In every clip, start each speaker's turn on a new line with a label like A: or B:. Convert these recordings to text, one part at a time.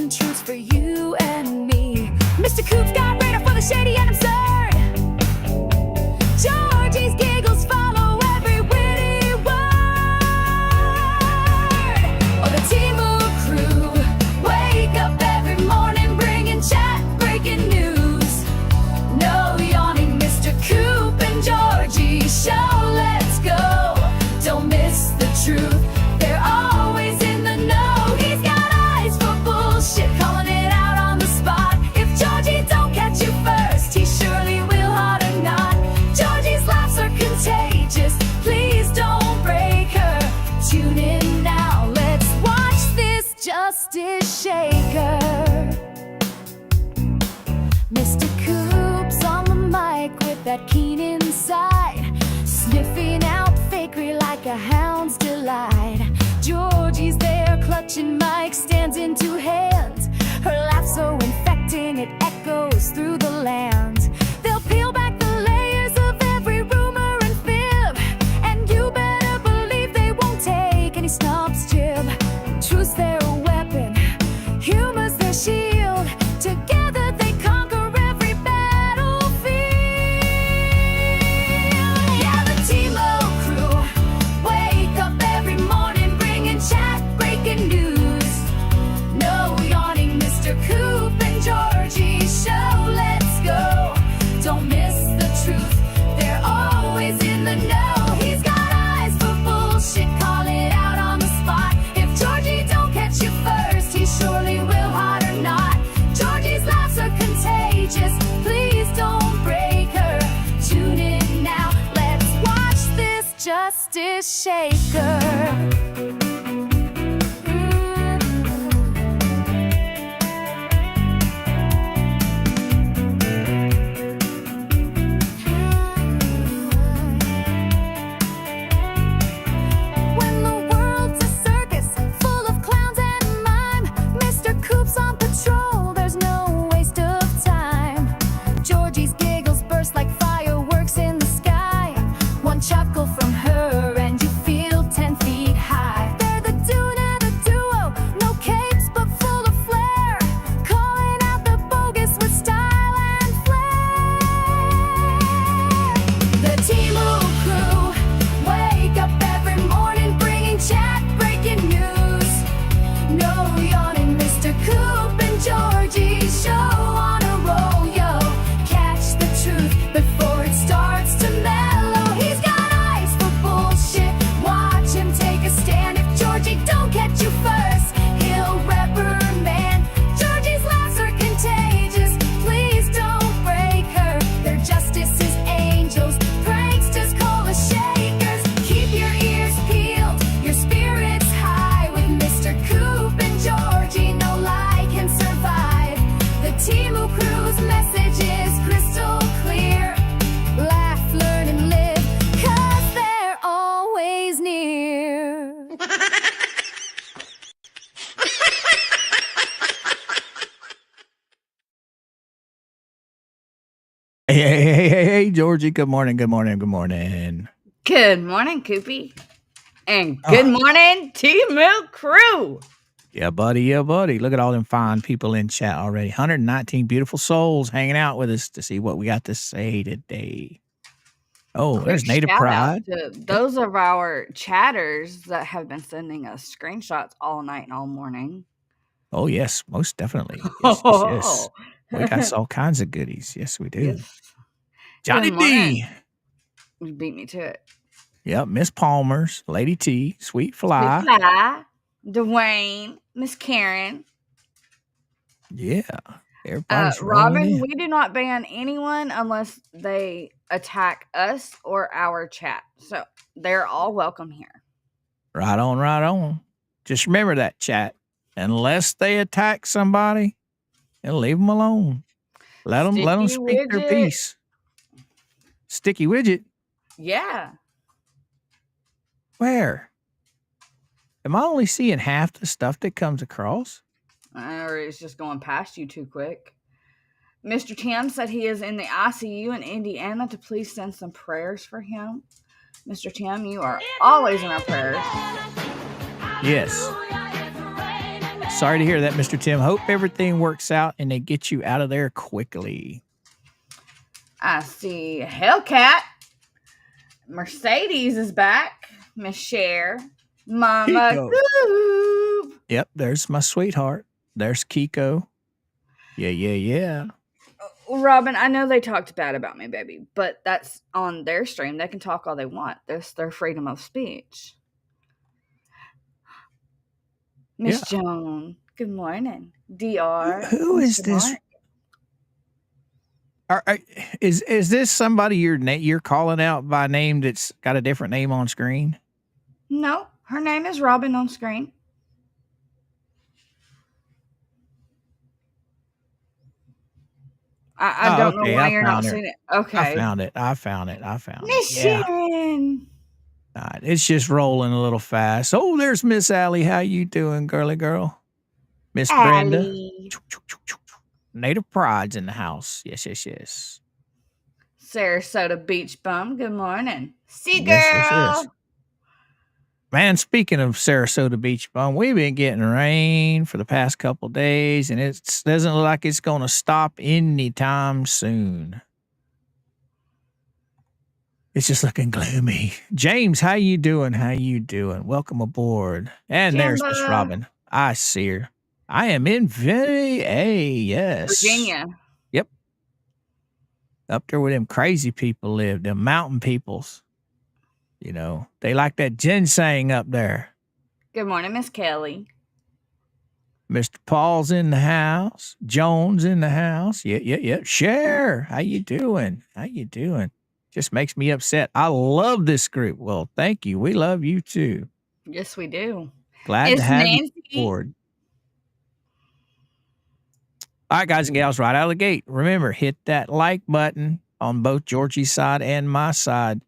A: speaking truth for you and me. Mr. Coop's got radar for the shady and absurd. Georgie's giggles follow every witty word. Oh, the Timu crew wake up every morning bringing chat, breaking news. No yawning, Mr. Coop and Georgie show. Let's go. Don't miss the truth. They're always in the know. He's got eyes for bullshit, calling it out on the spot. If Georgie don't catch you first, he surely will hard or not. Georgie's laughs are contagious. Please don't break her. Tune in now. Let's watch this justice shaker. Mr. Coop's on the mic with that keen insight, sniffing out fakery like a hound's delight. Georgie's there clutching mic, stands in two hands. Her laugh so infecting it echoes through the land. They'll peel back the layers of every rumor and fib, and you better believe they won't take any snob's jib. Truth's their weapon, humor's their shield. Together they conquer every battlefield. Yeah, the Timo crew wake up every morning bringing chat, breaking news. No yawning, Mr. Coop and Georgie show. Let's go. Don't miss the truth. They're always in the know. He's got eyes for bullshit, call it out on the spot. If Georgie don't catch you first, he surely will hard or not. Georgie's laughs are contagious. Please don't break her. Tune in now. Let's watch this justice shaker. When the world's a circus full of clowns and mime, Mr. Coop's on patrol, there's no waste of time. Georgie's giggles burst like fireworks in the sky. One chuckle from her and you feel 10 feet high. They're the Dune and the duo, no capes but full of flair, calling out the bogus with style and flair. The Timu crew wake up every morning bringing chat, breaking news. No yawning, Mr. Coop and Georgie show on a roll, yo. Catch the truth before it starts to mellow. He's got eyes for bullshit. Watch him take a stand. If Georgie don't catch you first, he'll reprimand. Georgie's laughs are contagious. Please don't break her. Their justice is angels. Pranksters call the shakers. Keep your ears peeled, your spirits high. With Mr. Coop and Georgie, no lie can survive. The Timu crew's message is crystal clear. Laugh, learn, and live, 'cause they're always near.
B: Hey, Georgie. Good morning. Good morning. Good morning.
C: Good morning, Coopy. And good
B: Oh,
C: morning, T-Milk crew.
B: yeah, buddy. Yeah, buddy. Look at all them fine people in chat already. 119 beautiful souls hanging out with us to see what we got to say today. Oh,
C: Quick
B: there's Native
C: shout
B: Pride.
C: out to those of our chatters that have been sending us screenshots all night and all morning.
B: Oh, yes, most definitely. Yes. We got all kinds of goodies. Yes, we do.
C: Yes.
B: Johnny
C: Good morning.
B: D.
C: You beat me to it.
B: Yep, Miss Palmer's, Lady T, Sweet Fly.
C: Sweet Fly, Dwayne, Miss Karen.
B: Yeah, everybody's rolling
C: Robin,
B: in.
C: we do not ban anyone unless they attack us or our chat. So they're all welcome here.
B: Right on, right on. Just remember that, chat. Unless they attack somebody, and leave them alone. Let them
C: Sticky
B: speak their
C: widget.
B: piece. Sticky widget.
C: Yeah.
B: Where? Am I only seeing half the stuff that comes across?
C: Or it's just going past you too quick. Mr. Tim said he is in the ICU in Indiana to please send some prayers for him. Mr. Tim, you are always in our prayers.
B: Yes. sorry to hear that, Mr. Tim. Hope everything works out and they get you out of there quickly.
C: I see Hellcat. Mercedes is back. Miss Cher. Mama
B: Kiko.
C: Coop.
B: Yep, there's my sweetheart. There's Kiko. Yeah.
C: Robin, I know they talked bad about me, baby, but that's on their stream. They can talk all they want. That's their freedom of speech. Miss Joan, good morning. DR.
B: Who is this? Is this somebody you're calling out by name that's got a different name on screen?
C: No, her name is Robin on screen. I don't know why you're not seeing it. Okay.
B: I found it.
C: Miss Sharon.
B: All right, it's just rolling a little fast. Oh, there's Miss Allie. How you doing, girly girl? Miss Brenda. Native Pride's in the house. Yes.
C: Sarasota Beach Bum. Good morning. See, girl.
B: Yes. Man, speaking of Sarasota Beach Bum, we've been getting rain for the past couple of days, and it doesn't look like it's going to stop anytime soon. It's just looking gloomy. James, how you doing? Welcome aboard. And there's Miss Robin. I see her. I am in
C: Virginia.
B: Yep. Up there where them crazy people live, them mountain peoples. You know, they like that ginseng up there.
C: Good morning, Miss Kelly.
B: Mr. Paul's in the house. Jones in the house. Yeah. Cher, how you doing? Just makes me upset. I love this group. Well, thank you. We love you too.
C: Yes, we do.
B: Glad to have you aboard. All right, guys and gals, right out of the gate. Remember, hit that like button on both Georgie's side and my side.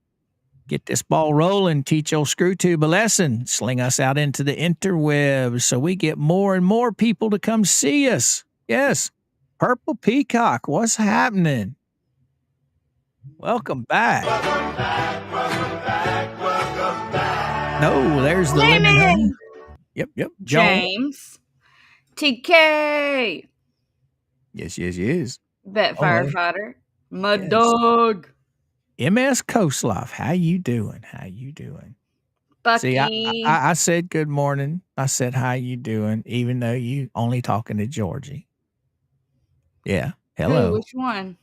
B: Get this ball rolling. Teach old Screwtube a lesson. Sling us out into the interwebs so we get more and more people to come see us. Yes. Purple Peacock, what's happening? Welcome back. No, there's the lemon. Yep.
C: James. TK.
B: Yes.
C: Vet firefighter. Mud dog.
B: MS Kosloff, how you doing?
C: Bucky.
B: See, I said good morning. I said how you doing, even though you only talking to Georgie. Yeah. Hello.
C: Who, which one?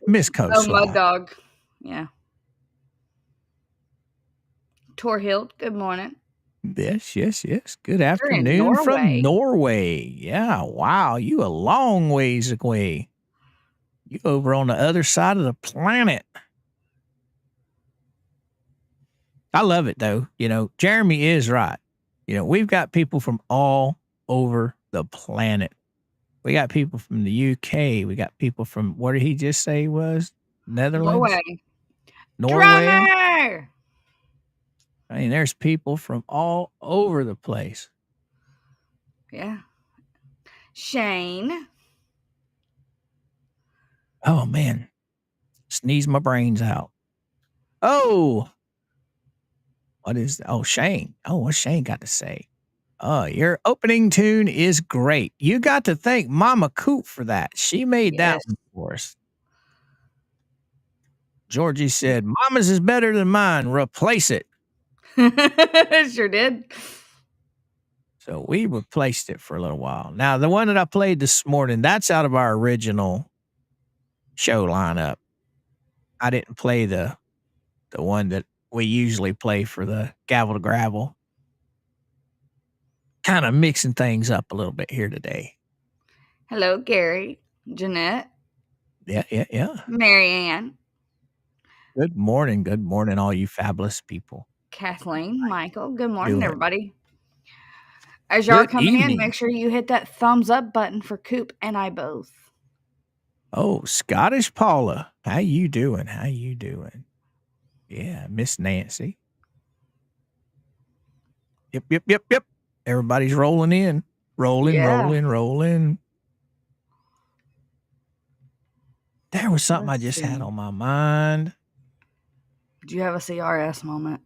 B: Miss Kosloff.
C: Oh, Mud Dog. Yeah. Torhild, good morning.
B: Yes. Good afternoon from Norway. Yeah, wow. You a long ways away. You over on the other side of the planet. I love it, though. You know, Jeremy is right. You know, we've got people from all over the planet. We got people from the UK. We got people from, what did he just say he was? Netherlands? Norway.
C: Drummer!
B: I mean, there's people from all over the place.
C: Yeah. Shane.
B: Oh, man. Sneeze my brains out. Oh. What is that? Oh, Shane. Oh, what's Shane got to say? Oh, your opening tune is great. You got to thank Mama Coop for that. She made that one for us. Georgie said, Mama's is better than mine. Replace it.
C: Sure did.
B: So we replaced it for a little while. Now, the one that I played this morning, that's out of our original show lineup. I didn't play the one that we usually play for the Gavel to Gravel. Kind of mixing things up a little bit here today.
C: Hello, Gary, Jeanette.
B: Yeah.
C: Marianne.
B: Good morning, all you fabulous people.
C: Kathleen, Michael. Good morning, everybody. As y'all are coming in, make sure you hit that thumbs up button for Coop and I both.
B: Oh, Scottish Paula. How you doing? Yeah, Miss Nancy. Yep. Everybody's rolling in. Rolling. There was something I just had on my mind.
C: Did you have a CRS moment?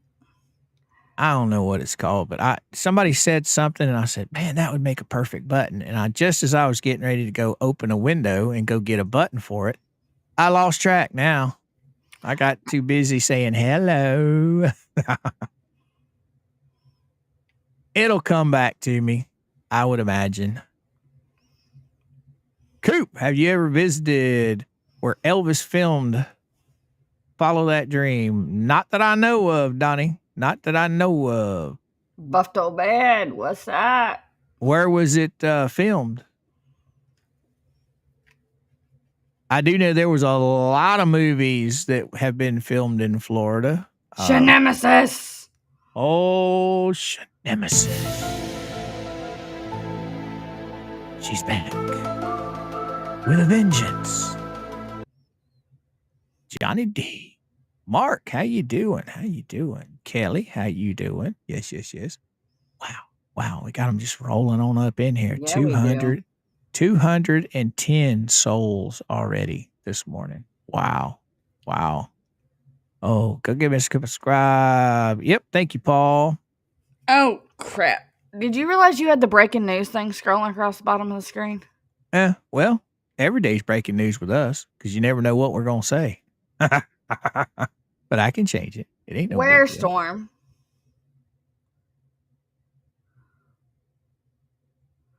B: I don't know what it's called, but somebody said something and I said, man, that would make a perfect button. And just as I was getting ready to go open a window and go get a button for it, I lost track now. I got too busy saying hello. It'll come back to me, I would imagine. Coop, have you ever visited where Elvis filmed Follow That Dream? Not that I know of, Donnie. Not that I know of.
C: Buffalo Bed, what's that?
B: Where was it filmed? I do know there was a lot of movies that have been filmed in Florida.
C: Nemesis.
B: Oh, Nemesis. She's back with a vengeance. Johnny D. Mark, how you doing? How you doing? Kelly, how you doing? Yes. Wow. We got them just rolling on up in here.
C: Yeah, we do.
B: 210 souls already this morning. Wow. Oh, go give me a subscribe. Yep. Thank you, Paul.
C: Oh, crap. Did you realize you had the breaking news thing scrolling across the bottom of the screen?
B: Well, every day's breaking news with us because you never know what we're going to say. But I can change it. It ain't no
C: Where,
B: big deal.
C: Storm?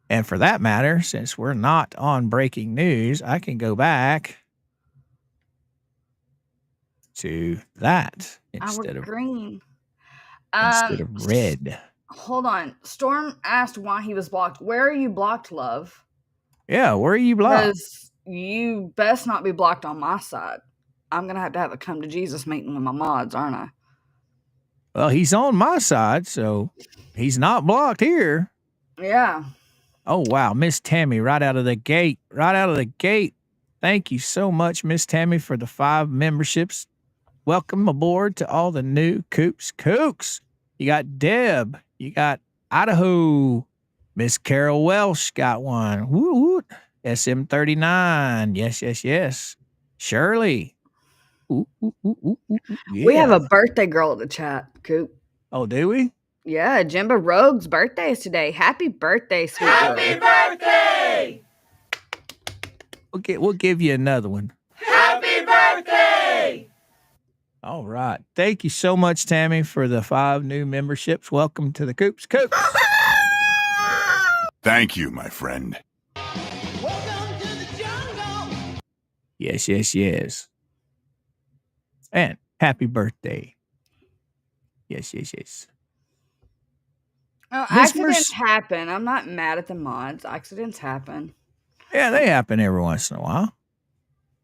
B: And for that matter, since we're not on breaking news, I can go back to that instead of
C: green.
B: Instead of red.
C: Hold on. Storm asked why he was blocked. Where are you blocked, love?
B: Yeah, where are you blocked?
C: Because you best not be blocked on my side. I'm going to have a come to Jesus meeting with my mods, aren't I?
B: Well, he's on my side, so he's not blocked here.
C: Yeah.
B: Oh, wow. Miss Tammy, right out of the gate. Thank you so much, Miss Tammy, for the 5 memberships. Welcome aboard to all the new Kooks. You got Deb. You got Idaho. Miss Carol Welsh got one. Woo. SM39. Yes. Shirley. Ooh, yeah.
C: We have a birthday girl at the chat, Coop.
B: Oh, do we?
C: Yeah, Jimba Rogue's birthday is today. Happy birthday, sweet girl.
D: Happy birthday!
B: We'll give you another one.
D: Happy birthday!
B: All right. Thank you so much, Tammy, for the 5 new memberships. Welcome to the Koops.
E: Thank you, my friend.
D: Welcome to the jungle!
B: Yes. And happy birthday. Yes.
C: Oh,
B: Miss
C: accidents happen. I'm not mad at the mods. Accidents happen.
B: Yeah, they happen every once in a while.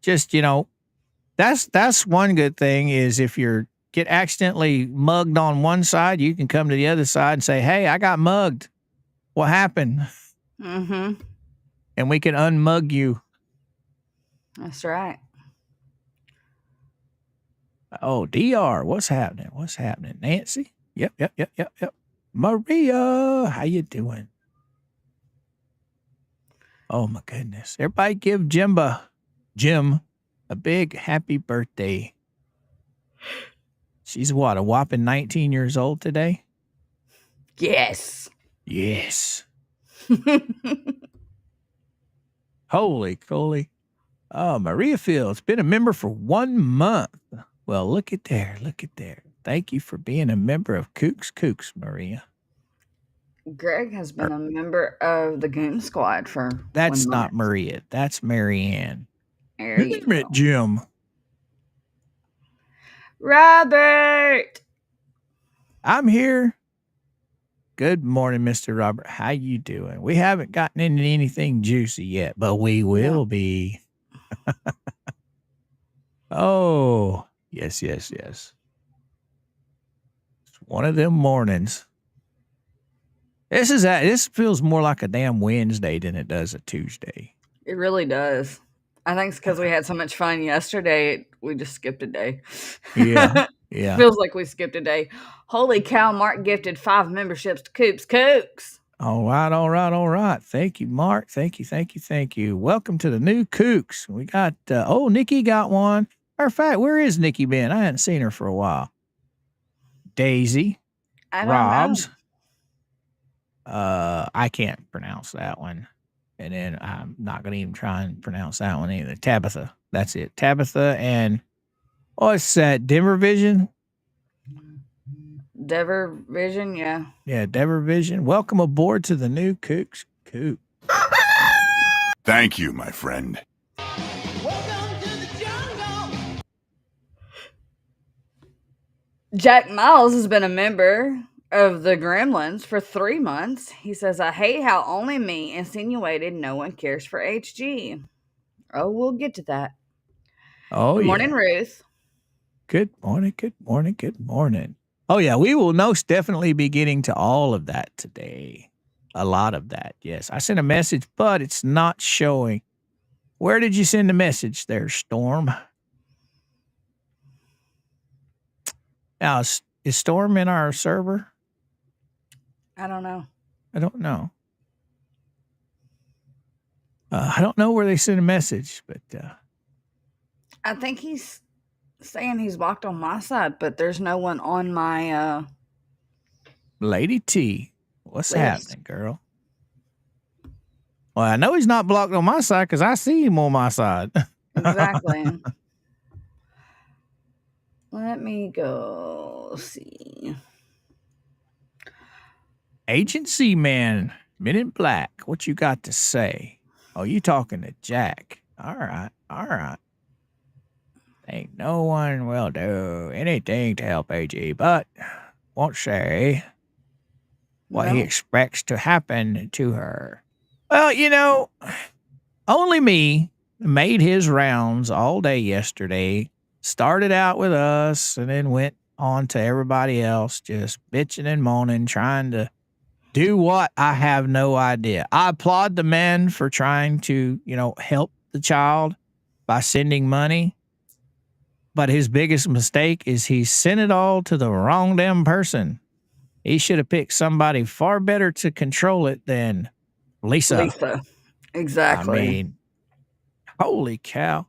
B: Just, that's one good thing is if you're get accidentally mugged on one side, you can come to the other side and say, hey, I got mugged. What happened?
C: Mm-hmm.
B: And we can unmug you.
C: That's right.
B: Oh, DR, what's happening? Nancy? Yep. Maria, how you doing? Oh, my goodness. Everybody give Jim a big happy birthday. She's a whopping 19 years old today?
C: Yes.
B: Holy coly. Oh, Maria Fields, been a member for 1 month. Well, look at there. Thank you for being a member of Kooks, Maria.
C: Greg has been a member of the Goon Squad for
B: That's
C: 1
B: not
C: month.
B: Maria. That's Marianne.
C: There you
B: Damn it,
C: go.
B: Jim.
C: Robert!
B: I'm here. Good morning, Mr. Robert. How you doing? We haven't gotten into anything juicy yet, but we will be. Oh, yes. It's one of them mornings. This feels more like a damn Wednesday than it does a Tuesday.
C: It really does. I think it's because we had so much fun yesterday, we just skipped a day.
B: Yeah.
C: Feels like we skipped a day. Holy cow, Mark gifted 5 memberships to Kooks.
B: All right. Thank you, Mark. Thank you. Welcome to the new Kooks. We got, Nikki got one. Matter of fact, where is Nikki been? I hadn't seen her for a while. Daisy.
C: I don't
B: Rob's.
C: know.
B: I can't pronounce that one. And then I'm not going to even try and pronounce that one either. Tabitha. That's it. Tabitha and, what's that? Denver Vision?
C: Dever Vision, yeah.
B: Yeah, Denver Vision. Welcome aboard to the new Coop's Coop.
E: Thank you, my friend.
D: Welcome to the jungle.
C: Jack Miles has been a member of the Gremlins for 3 months. He says, I hate how only me insinuated no one cares for HG. Oh, we'll get to that.
B: Oh,
C: Good
B: yeah.
C: morning, Ruth.
B: Good morning, good morning, good morning. Oh, yeah, we will most definitely be getting to all of that today. A lot of that, yes. I sent a message, but it's not showing. Where did you send the message there, Storm? Now, is Storm in our server?
C: I don't know.
B: I don't know. I don't know where they sent a message, but
C: I think he's saying he's blocked on my side, but there's no one on my
B: Lady T, what's
C: list.
B: happening, girl? Well, I know he's not blocked on my side because I see him on my side.
C: Exactly. Let me go see.
B: Agency man, Men in Black, what you got to say? Oh, you talking to Jack. All right, all right. Ain't no one will do anything to help AG, but won't say what he
C: No.
B: expects to happen to her. Well, you know, only me made his rounds all day yesterday. Started out with us and then went on to everybody else, just bitching and moaning, trying to do what? I have no idea. I applaud the men for trying to, help the child by sending money. But his biggest mistake is he sent it all to the wrong damn person. He should have picked somebody far better to control it than Lisa.
C: Exactly.
B: I mean, holy cow.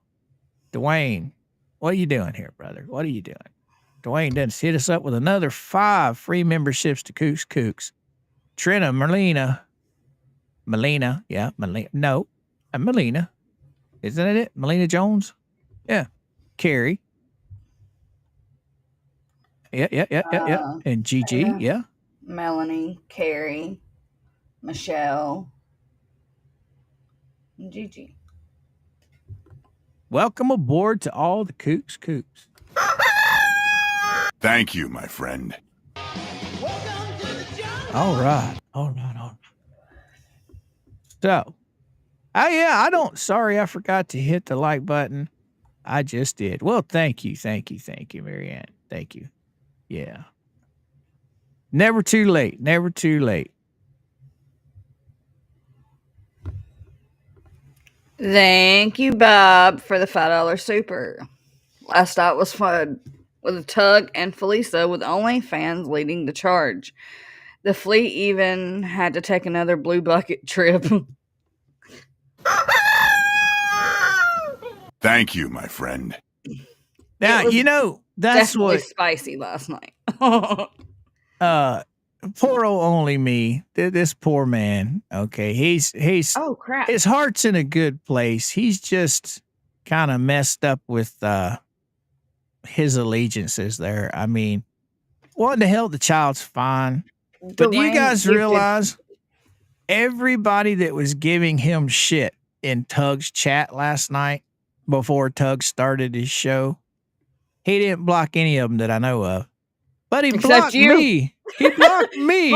B: Dwayne, what are you doing here, brother? What are you doing? Dwayne done hit us up with another 5 free memberships to Kooks. Trina, Melina, yeah, Melina. No, Melina. Isn't it? Melina Jones? Yeah. Carrie. Yeah. And Gigi, yeah.
C: Melanie, Carrie, Michelle, and Gigi.
B: Welcome aboard to all the Coops.
E: Thank you, my friend.
D: Welcome to the jungle.
B: All right. So, sorry I forgot to hit the like button. I just did. Well, thank you, Marianne. Thank you. Yeah. Never too late.
C: Thank you, Bob, for the $5 super. Last night was fun with Tug and Felisa with OnlyFans leading the charge. The fleet even had to take another blue bucket trip.
E: Thank you, my friend.
B: Now,
C: It was
B: that's
C: definitely
B: what
C: spicy last night.
B: poor old only me. This poor man. Okay, he's
C: Oh crap!
B: his heart's in a good place. He's just kind of messed up with his allegiances there. I mean, what the hell? The child's fine. But do you
C: Dwayne
B: guys
C: gifted-
B: realize everybody that was giving him shit in Tug's chat last night before Tug started his show? He didn't block any of them that I know of. But he
C: Except
B: blocked
C: you.
B: me. He blocked me.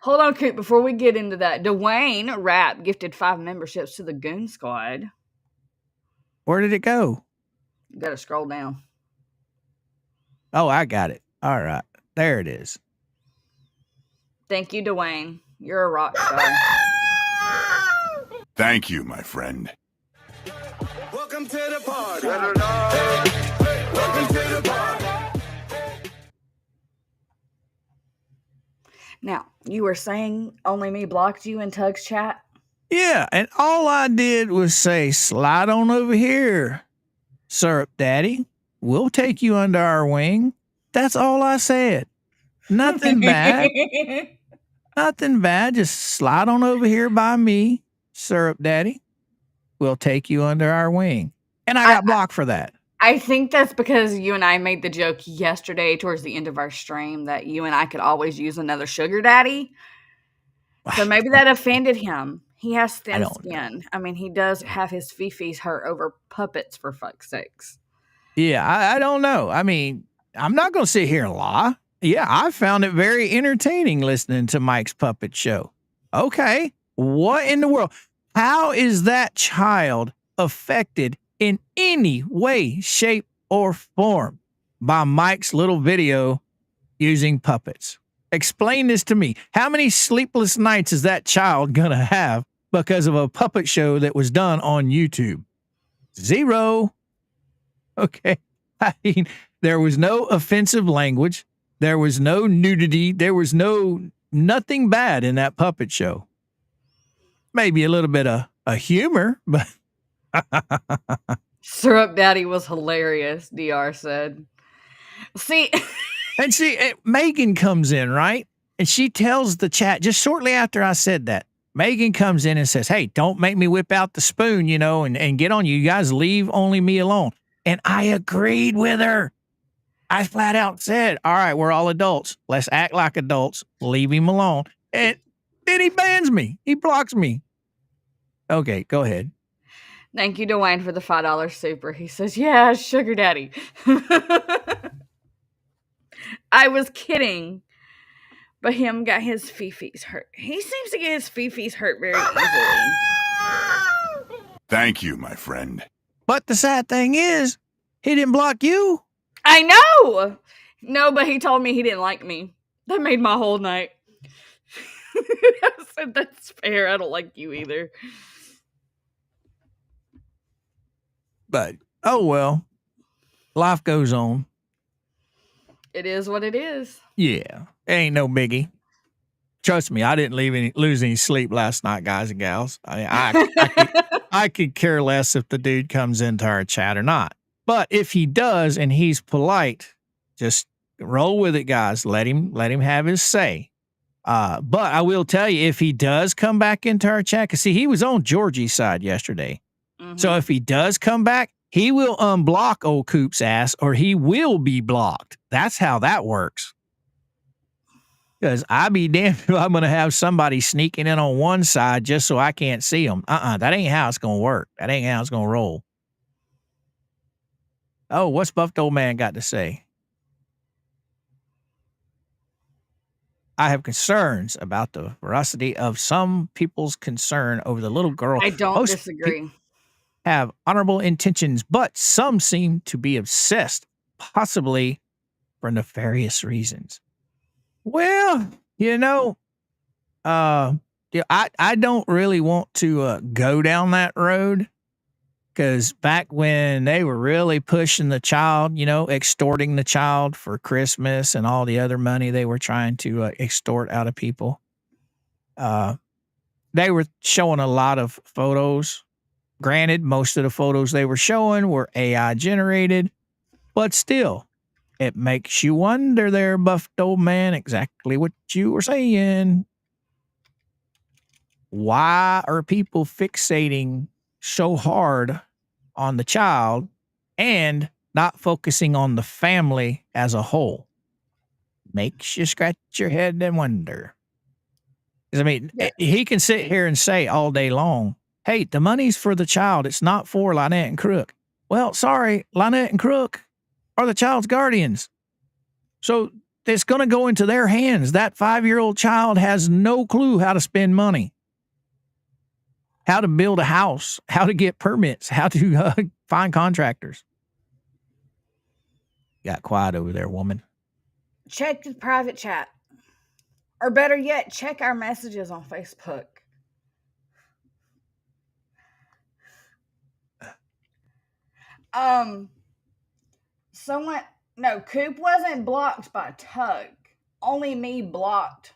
C: Hold on, Coop. Before we get into that, Dwayne Rapp gifted 5 memberships to the Goon Squad.
B: Where did it go?
C: You gotta scroll down.
B: Oh, I got it. All right. There it is.
C: Thank you, Dwayne. You're a rock star.
E: Thank you, my friend.
F: Welcome to the party. Welcome to the party.
C: Now, you were saying only me blocked you in Tug's chat?
B: Yeah, and all I did was say, slide on over here, Syrup Daddy. We'll take you under our wing. That's all I said. Nothing bad. Nothing bad. Just slide on over here by me, Syrup Daddy. We'll take you under our wing. And I got blocked for that.
C: I think that's because you and I made the joke yesterday towards the end of our stream that you and I could always use another sugar daddy. So maybe that offended him. He has thin skin. I mean, he does have his fifis hurt over puppets, for fuck's sakes.
B: Yeah, I don't know. I mean, I'm not going to sit here and lie. Yeah, I found it very entertaining listening to Mike's puppet show. Okay, what in the world? How is that child affected in any way, shape, or form by Mike's little video using puppets? Explain this to me. How many sleepless nights is that child going to have because of a puppet show that was done on YouTube? 0. Okay. I mean, there was no offensive language. There was no nudity. There was nothing bad in that puppet show. Maybe a little bit of humor, but
C: Syrup Daddy was hilarious, DR said. See,
B: Megan comes in, right? And she tells the chat just shortly after I said that. Megan comes in and says, hey, don't make me whip out the spoon, and get on you. You guys leave only me alone. And I agreed with her. I flat out said, all right, we're all adults. Let's act like adults. Leave him alone. And then he bans me. He blocks me. Okay, go ahead.
C: Thank you, Dwayne, for the $5 super. He says, yeah, sugar daddy. I was kidding. But him got his fifis hurt. He seems to get his fifis hurt very easily.
E: Thank you, my friend.
B: But the sad thing is, he didn't block you.
C: I know. No, but he told me he didn't like me. That made my whole night. I said, that's fair. I don't like you either.
B: But, oh well. Life goes on.
C: It is what it is.
B: Yeah. Ain't no biggie. Trust me, I didn't lose any sleep last night, guys and gals. I could care less if the dude comes into our chat or not. But if he does and he's polite, just roll with it, guys. Let him have his say. But I will tell you, if he does come back into our chat, because see, he was on Georgie's side yesterday. Mm-hmm. So if he does come back, he will unblock old Coop's ass, or he will be blocked. That's how that works. Because I be damned if I'm going to have somebody sneaking in on one side just so I can't see them. That ain't how it's going to work. That ain't how it's going to roll. Oh, what's Buffed Old Man got to say? I have concerns about the veracity of some people's concern over the little girl.
C: I don't disagree.
B: Have honorable intentions, but some seem to be obsessed, possibly for nefarious reasons. Well, I don't really want to go down that road, because back when they were really pushing the child, extorting the child for Christmas and all the other money they were trying to extort out of people, they were showing a lot of photos. Granted, most of the photos they were showing were AI generated, but still, it makes you wonder there, Buffed Old Man, exactly what you were saying. Why are people fixating so hard on the child and not focusing on the family as a whole? Makes you scratch your head and wonder. 'Cause, I mean, he can sit here and say all day long, hey, the money's for the child. It's not for Lynette and Crook. Well, sorry, Lynette and Crook are the child's guardians. So it's going to go into their hands. That 5-year-old child has no clue how to spend money, how to build a house, how to get permits, how to find contractors. Got quiet over there, woman.
C: Check the private chat. Or better yet, check our messages on Facebook. Coop wasn't blocked by Tug. Only me blocked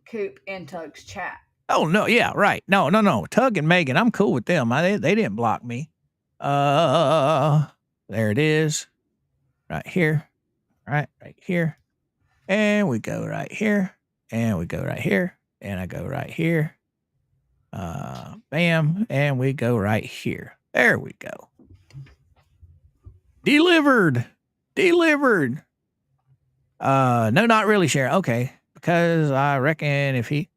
C: Coop in Tug's chat.
B: Oh, no. Yeah, right. No. Tug and Megan, I'm cool with them. They didn't block me. There it is. Right here. Right here. And we go right here. And we go right here. And I go right here. Bam. And we go right here. There we go. Delivered. No, not really, Sharon. Okay. Because I reckon if he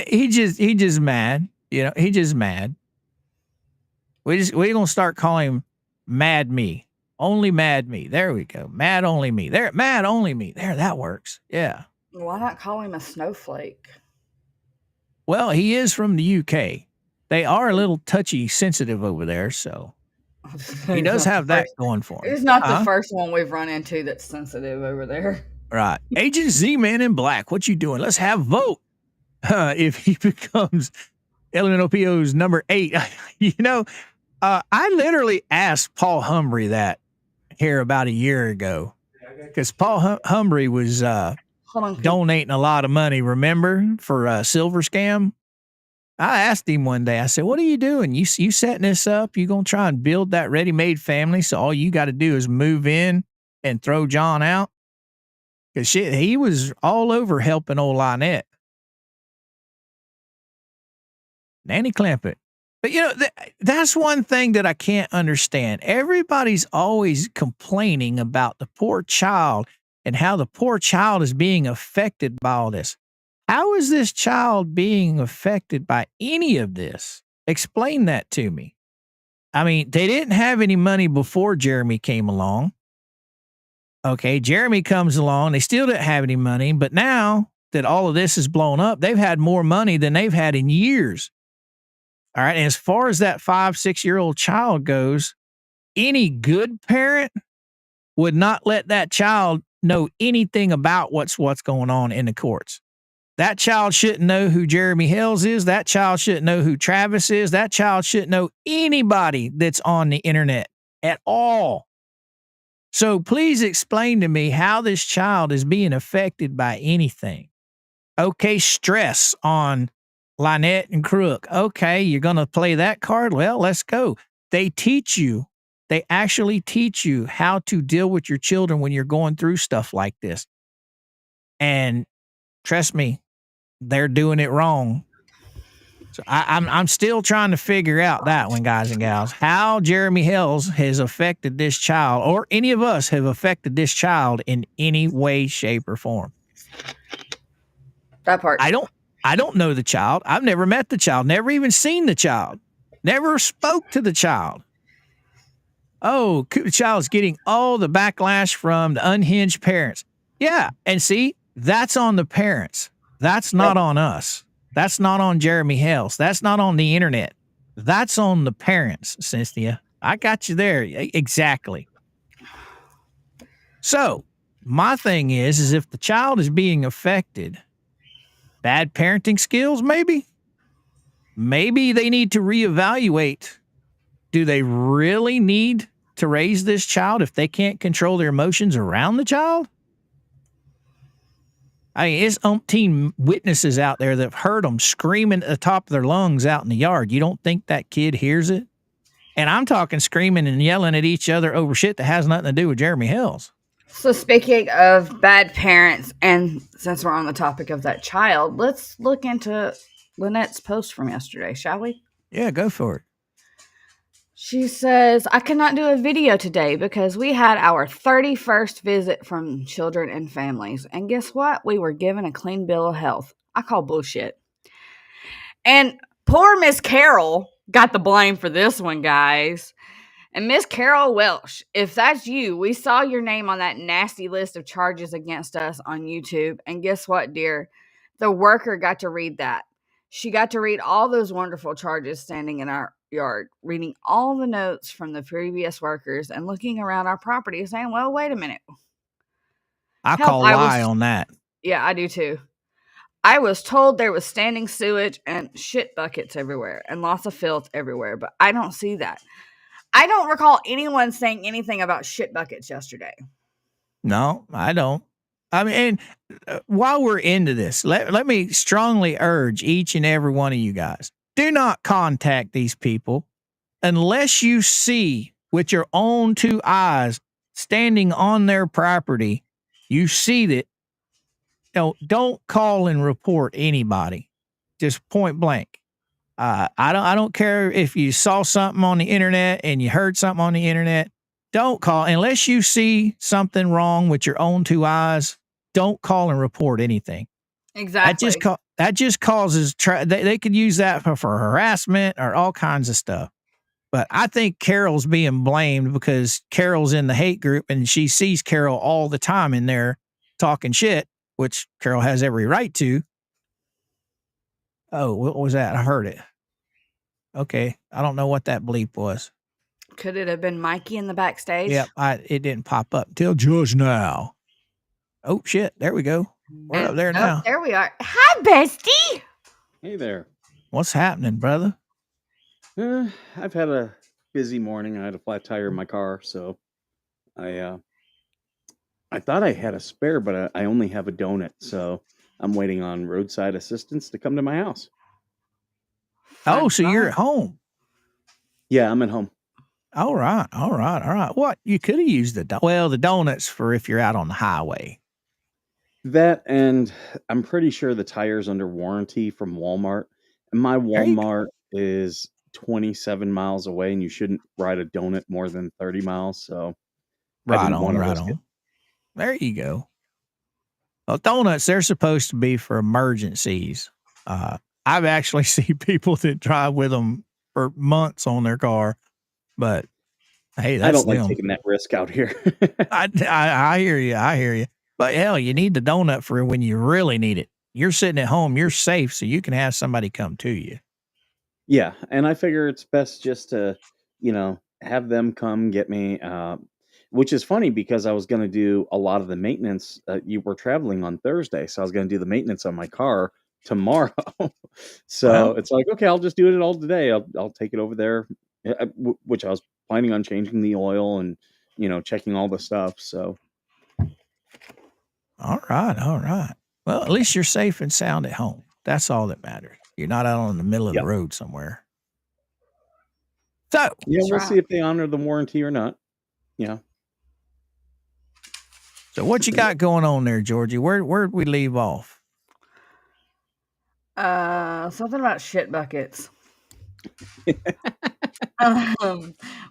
B: he just mad. You know, he just mad. We're gonna start calling him Mad Me. Only Mad Me. There we go. Mad Only Me. There, Mad Only Me. There, that works. Yeah.
C: Why not call him a snowflake?
B: Well, he is from the UK. They are a little touchy sensitive over there, so he does have that going for him.
C: He's not the first one we've run into that's sensitive over there.
B: Right. Agent Z-Man in Black, what you doing? Let's have vote. If he becomes LNOPO's number 8. You know, I literally asked Paul Humbry that here about a year ago. Because Paul Humbry was donating a lot of money, remember, for a silver scam? I asked him one day, I said, what are you doing? You setting this up? You going to try and build that ready-made family so all you got to do is move in and throw John out? Because shit, he was all over helping old Lynette. Nanny Clampett. But, you know, that's one thing that I can't understand. Everybody's always complaining about the poor child and how the poor child is being affected by all this. How is this child being affected by any of this? Explain that to me. I mean, they didn't have any money before Jeremy came along. Okay, Jeremy comes along. They still didn't have any money, but now that all of this is blown up, they've had more money than they've had in years. All right. And as far as that 5-6-year-old child goes, any good parent would not let that child know anything about what's going on in the courts. That child shouldn't know who Jeremy Hells is. That child shouldn't know who Travis is. That child shouldn't know anybody that's on the internet at all. So please explain to me how this child is being affected by anything. Okay, stress on Lynette and Crook. Okay, you're going to play that card? Well, let's go. They actually teach you how to deal with your children when you're going through stuff like this. And trust me, they're doing it wrong. So I'm still trying to figure out that one, guys and gals, how Jeremy Hells has affected this child, or any of us have affected this child in any way, shape, or form.
C: That part.
B: I don't know the child. I've never met the child, never even seen the child, never spoke to the child. Oh, the child's getting all the backlash from the unhinged parents. Yeah, and see, that's on the parents. That's not on us. That's not on Jeremy Hells. That's not on the internet. That's on the parents, Cynthia. I got you there. Exactly. So my thing is if the child is being affected, bad parenting skills, maybe they need to reevaluate. Do they really need to raise this child if they can't control their emotions around the child? I mean, it's umpteen witnesses out there that have heard them screaming at the top of their lungs out in the yard. You don't think that kid hears it? And I'm talking screaming and yelling at each other over shit that has nothing to do with Jeremy Hells.
C: So speaking of bad parents, and since we're on the topic of that child, let's look into Lynette's post from yesterday, shall we?
B: Yeah, go for it.
C: She says, I cannot do a video today because we had our 31st visit from children and families. And guess what? We were given a clean bill of health. I call bullshit. And poor Miss Carol got the blame for this one, guys. And Miss Carol Welsh, if that's you, we saw your name on that nasty list of charges against us on YouTube. And guess what, dear? The worker got to read that. She got to read all those wonderful charges standing in our yard, reading all the notes from the previous workers and looking around our property saying, well, wait a minute.
B: I call lie on that.
C: Yeah, I do too. I was told there was standing sewage and shit buckets everywhere and lots of filth everywhere, but I don't see that. I don't recall anyone saying anything about shit buckets yesterday.
B: No, I don't. I mean, and while we're into this, let me strongly urge each and every one of you guys, do not contact these people unless you see with your own 2 eyes standing on their property. You see that don't call and report anybody. Just point blank. I don't care if you saw something on the internet and you heard something on the internet. Don't call unless you see something wrong with your own two eyes. Don't call and report anything.
C: Exactly.
B: That just causes they could use that for harassment or all kinds of stuff. But I think Carol's being blamed because Carol's in the hate group and she sees Carol all the time in there talking shit, which Carol has every right to. Oh, what was that? I heard it. Okay. I don't know what that bleep was.
C: Could it have been Mikey in the backstage?
B: Yep. It didn't pop up till just now. Oh, shit. There we go. We're up there now.
C: There we are. Hi, bestie.
G: Hey there.
B: What's happening, brother?
G: I've had a busy morning. I had a flat tire in my car, so I thought I had a spare, but I only have a donut, so I'm waiting on Roadside Assistance to come to my house.
B: Oh, so you're at home.
G: Yeah, I'm at home.
B: All right. What? You could have used the donuts for if you're out on the highway.
G: That, and I'm pretty sure the tire's under warranty from Walmart. And my Walmart is 27 miles away, and you shouldn't ride a donut more than 30 miles. So
B: Right on. There you go. Well, donuts, they're supposed to be for emergencies. I've actually seen people that drive with them for months on their car, but hey, that's
G: I don't
B: them.
G: like taking that risk out here.
B: I hear you. But hell, you need the donut for when you really need it. You're sitting at home, you're safe, so you can have somebody come to you.
G: Yeah, and I figure it's best just to, have them come get me, which is funny because I was going to do a lot of the maintenance. You were traveling on Thursday, so I was going to do the maintenance on my car tomorrow. So
B: Well-
G: it's like, okay, I'll just do it all today. I'll take it over there, which I was planning on changing the oil and, checking all the stuff. So
B: All right. Well, at least you're safe and sound at home. That's all that matters. You're not out on the middle of the road somewhere. So,
G: yeah, we'll
C: right.
G: see if they honor the warranty or not. Yeah.
B: so what you got going on there, Georgie? Where'd we leave off?
C: Something about shit buckets.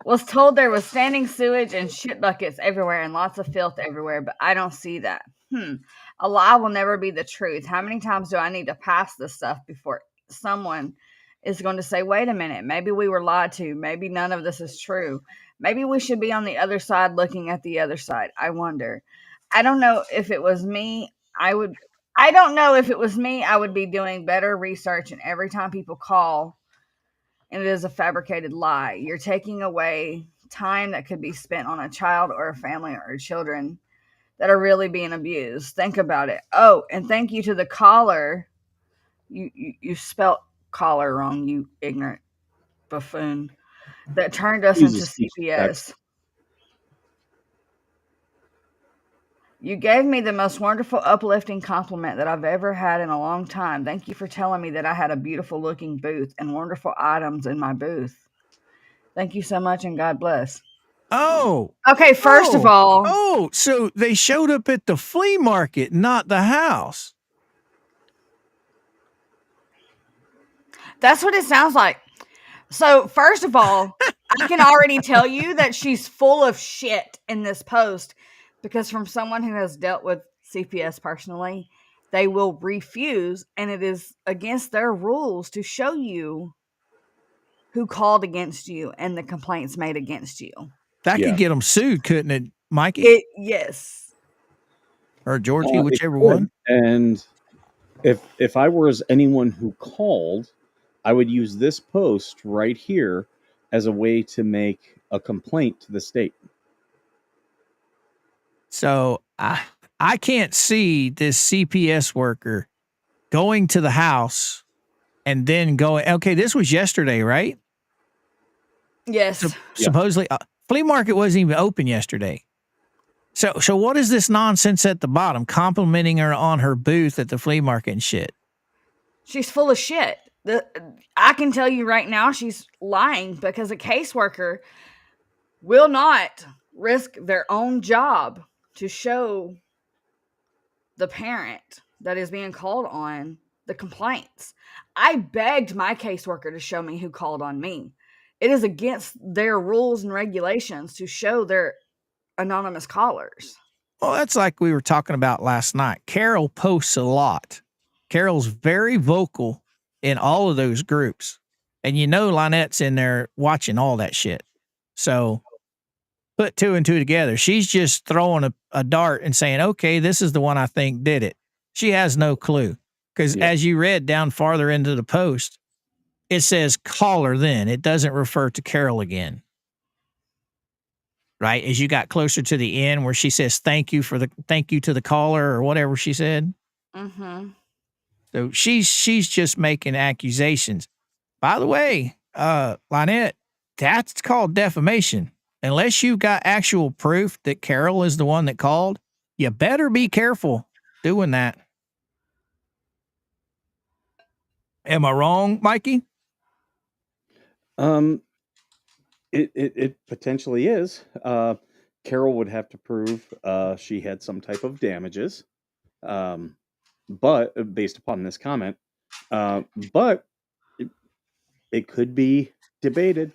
C: Was told there was standing sewage and shit buckets everywhere and lots of filth everywhere, but I don't see that. A lie will never be the truth. How many times do I need to pass this stuff before someone is going to say, wait a minute, maybe we were lied to. Maybe none of this is true. Maybe we should be on the other side looking at the other side. I wonder. I don't know if it was me. I would be doing better research, and every time people call and it is a fabricated lie, you're taking away time that could be spent on a child or a family or children that are really being abused. Think about it. Oh, and thank you to the caller. You spelt caller wrong, you ignorant buffoon. That turned us into CPS. You gave me the most wonderful, uplifting compliment that I've ever had in a long time. Thank you for telling me that I had a beautiful looking booth and wonderful items in my booth. Thank you so much, and God bless.
B: Oh.
C: Okay, first of all.
B: Oh, so they showed up at the flea market, not the house.
C: That's what it sounds like. So, first of all, I can already tell you that she's full of shit in this post, because from someone who has dealt with CPS personally, they will refuse, and it is against their rules to show you who called against you and the complaints made against you.
B: That could get them sued, couldn't it, Mikey?
C: Yes.
B: Or Georgie, whichever one.
G: And if I were as anyone who called, I would use this post right here as a way to make a complaint to the state.
B: So I can't see this CPS worker going to the house and then going, okay, this was yesterday, right?
C: Yes.
B: Supposedly, flea market wasn't even open yesterday. So what is this nonsense at the bottom, complimenting her on her booth at the flea market and shit?
C: She's full of shit. I can tell you right now she's lying, because a caseworker will not risk their own job to show the parent that is being called on the complaints. I begged my caseworker to show me who called on me. It is against their rules and regulations to show their anonymous callers.
B: Well, that's like we were talking about last night. Carol posts a lot. Carol's very vocal in all of those groups. And you know Lynette's in there watching all that shit. So put two and two together. She's just throwing a dart and saying, okay, this is the one I think did it. She has no clue. Because as you read down farther into the post, it says call her then. It doesn't refer to Carol again. Right? As you got closer to the end where she says thank you to the caller or whatever she said.
C: Mm-hmm.
B: So she's just making accusations. By the way, Lynette, that's called defamation. Unless you've got actual proof that Carol is the one that called, you better be careful doing that. Am I wrong, Mikey?
G: It potentially is. Carol would have to prove she had some type of damages, but based upon this comment, but it could be debated.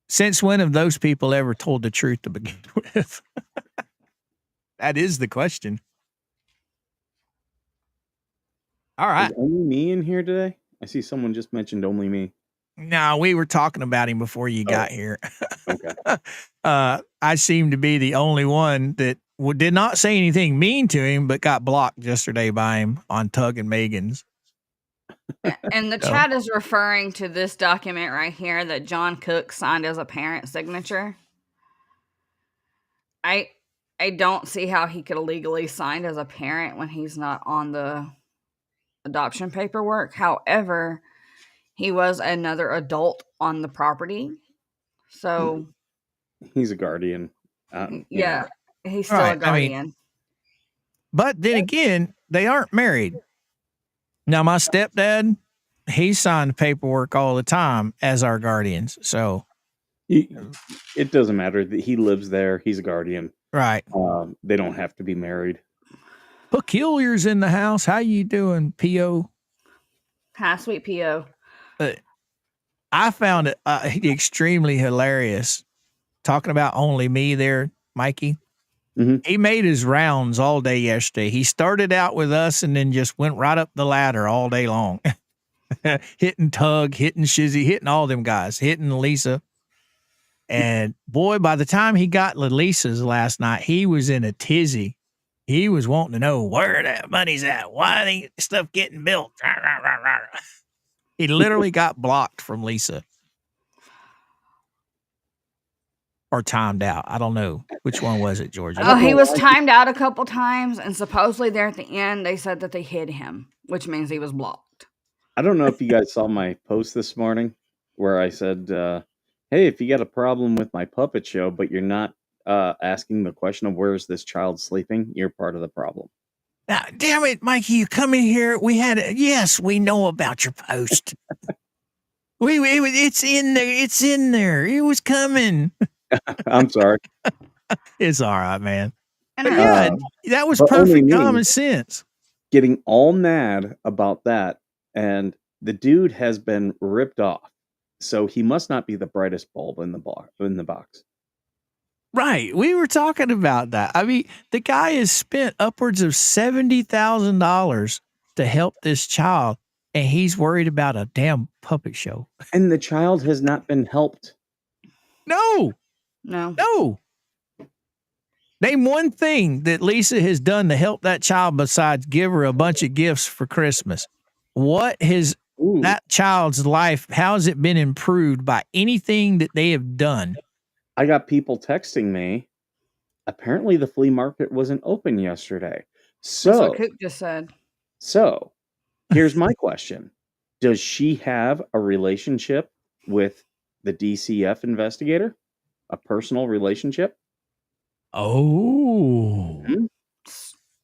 B: Since when have those people ever told the truth to begin with? That is the question. All right.
G: Is only me in here today? I see someone just mentioned only me.
B: No, we were talking about him before you got here.
G: Okay.
B: I seem to be the only one that did not say anything mean to him, but got blocked yesterday by him on Tug and Megan's.
C: And the chat is referring to this document right here that John Cook signed as a parent signature. I don't see how he could legally sign as a parent when he's not on the adoption paperwork. However, he was another adult on the property. So
G: He's a guardian.
C: yeah, he's still a guardian.
B: But then again, they aren't married. Now, my stepdad, he signed paperwork all the time as our guardians. So
G: it doesn't matter that he lives there. He's a guardian.
B: Right.
G: They don't have to be married.
B: Peculiar's in the house. How you doing, P.O.?
C: Hi, sweet P.O.
B: I found it extremely hilarious. Talking about only me there, Mikey.
G: Mm-hmm.
B: He made his rounds all day yesterday. He started out with us and then just went right up the ladder all day long. Hitting Tug, hitting Shizzy, hitting all them guys, hitting Lisa. And boy, by the time he got Lisa's last night, he was in a tizzy. He was wanting to know where that money's at. Why ain't stuff getting built? He literally got blocked from Lisa. Or timed out. I don't know. Which one was it, Georgie?
C: Oh, he was timed out a couple times, and supposedly there at the end, they said that they hid him, which means he was blocked.
G: I don't know if you guys saw my post this morning where I said, hey, if you got a problem with my puppet show, but you're not asking the question of where's this child sleeping, you're part of the problem.
B: Now, damn it, Mikey, you come in here. Yes, we know about your post. It's in there. It's in there. It was coming.
G: I'm sorry.
B: It's all right, man.
C: And
B: That was perfect common sense.
G: Getting all mad about that, and the dude has been ripped off, so he must not be the brightest bulb in the box.
B: Right. We were talking about that. I mean, the guy has spent upwards of $70,000 to help this child, and he's worried about a damn puppet show.
G: And the child has not been helped.
B: No. Name one thing that Lisa has done to help that child besides give her a bunch of gifts for Christmas. What has that child's life, how has it been improved by anything that they have done?
G: I got people texting me. Apparently the flea market wasn't open yesterday. So
C: that's what Coop just said.
G: So here's my question. Does she have a relationship with the DCF investigator? A personal relationship?
B: Oh.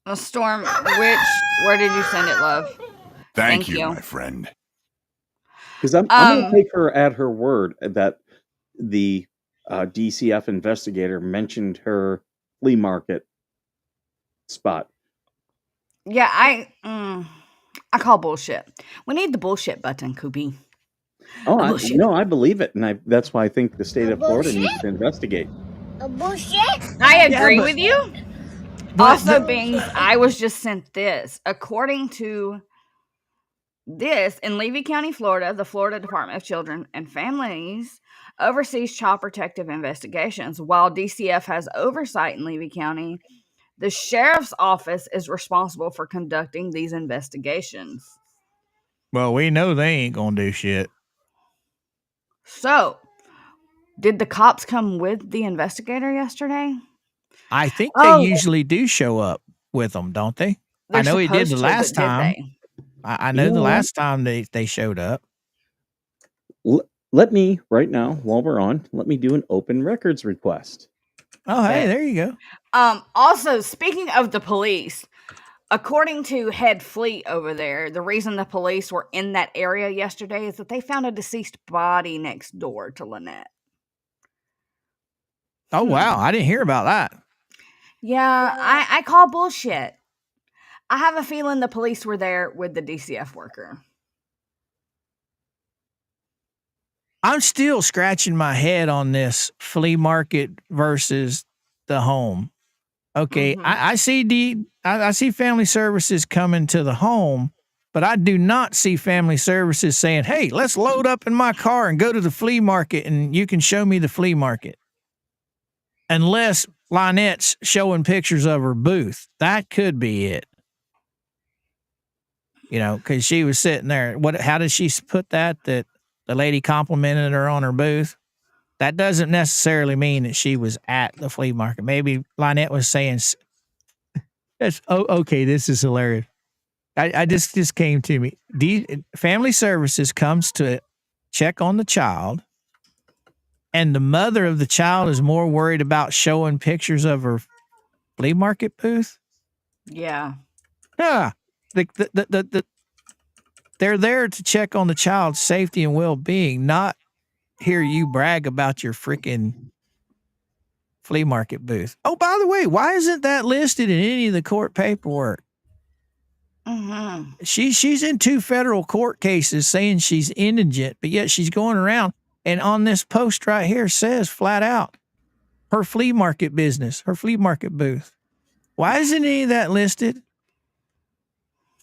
C: A Storm, where did you send it, love?
E: Thank you, my friend.
G: Because I'm going to take her at her word that the DCF investigator mentioned her flea market spot.
C: Yeah, I call bullshit. We need the bullshit button, Coopy.
G: Oh,
C: Bullshit.
G: no, I believe it, and that's why I think the state
A: A
G: of Florida
A: bullshit?
G: needs to investigate.
A: A bullshit?
C: I
B: Yeah,
C: agree
B: but-
C: with you.
B: But
C: Also,
B: the-
C: Bings, I was just sent this. According to this, in Levy County, Florida, the Florida Department of Children and Families oversees child protective investigations. While DCF has oversight in Levy County, the sheriff's office is responsible for conducting these investigations.
B: well, we know they ain't gonna do shit.
C: So, did the cops come with the investigator yesterday?
B: I think
C: Oh.
B: they usually do show up with them, don't they?
C: They're
B: I know he did
C: supposed
B: the
C: to,
B: last
C: but did
B: time.
C: they?
B: I
G: You
B: know
G: know
B: the
G: what?
B: last time they showed up.
G: Let me, right now, while we're on, let me do an open records request.
B: Oh, hey,
C: Bet.
B: there you go.
C: Also, speaking of the police, according to Head Fleet over there, the reason the police were in that area yesterday is that they found a deceased body next door to Lynette.
B: Oh, wow. I didn't hear about that.
C: Yeah, I call bullshit. I have a feeling the police were there with the DCF worker.
B: I'm still scratching my head on this flea market versus the home. Okay,
C: Mhm.
B: I see family services coming to the home, but I do not see family services saying, "Hey, let's load up in my car and go to the flea market, and you can show me the flea market." Unless Lynette's showing pictures of her booth, that could be it. You know, because she was sitting there. How did she put that? That the lady complimented her on her booth. That doesn't necessarily mean that she was at the flea market. Maybe Lynette was saying, okay, this is hilarious. I just came to me. Family Services comes to check on the child, and the mother of the child is more worried about showing pictures of her flea market booth.
C: Yeah.
B: Yeah, they're there to check on the child's safety and well-being, not hear you brag about your freaking flea market booth. Oh, by the way, why isn't that listed in any of the court paperwork?
C: Mm-hmm.
B: She's in 2 federal court cases saying she's indigent, but yet she's going around and on this post right here says flat out her flea market business, her flea market booth. Why isn't any of that listed?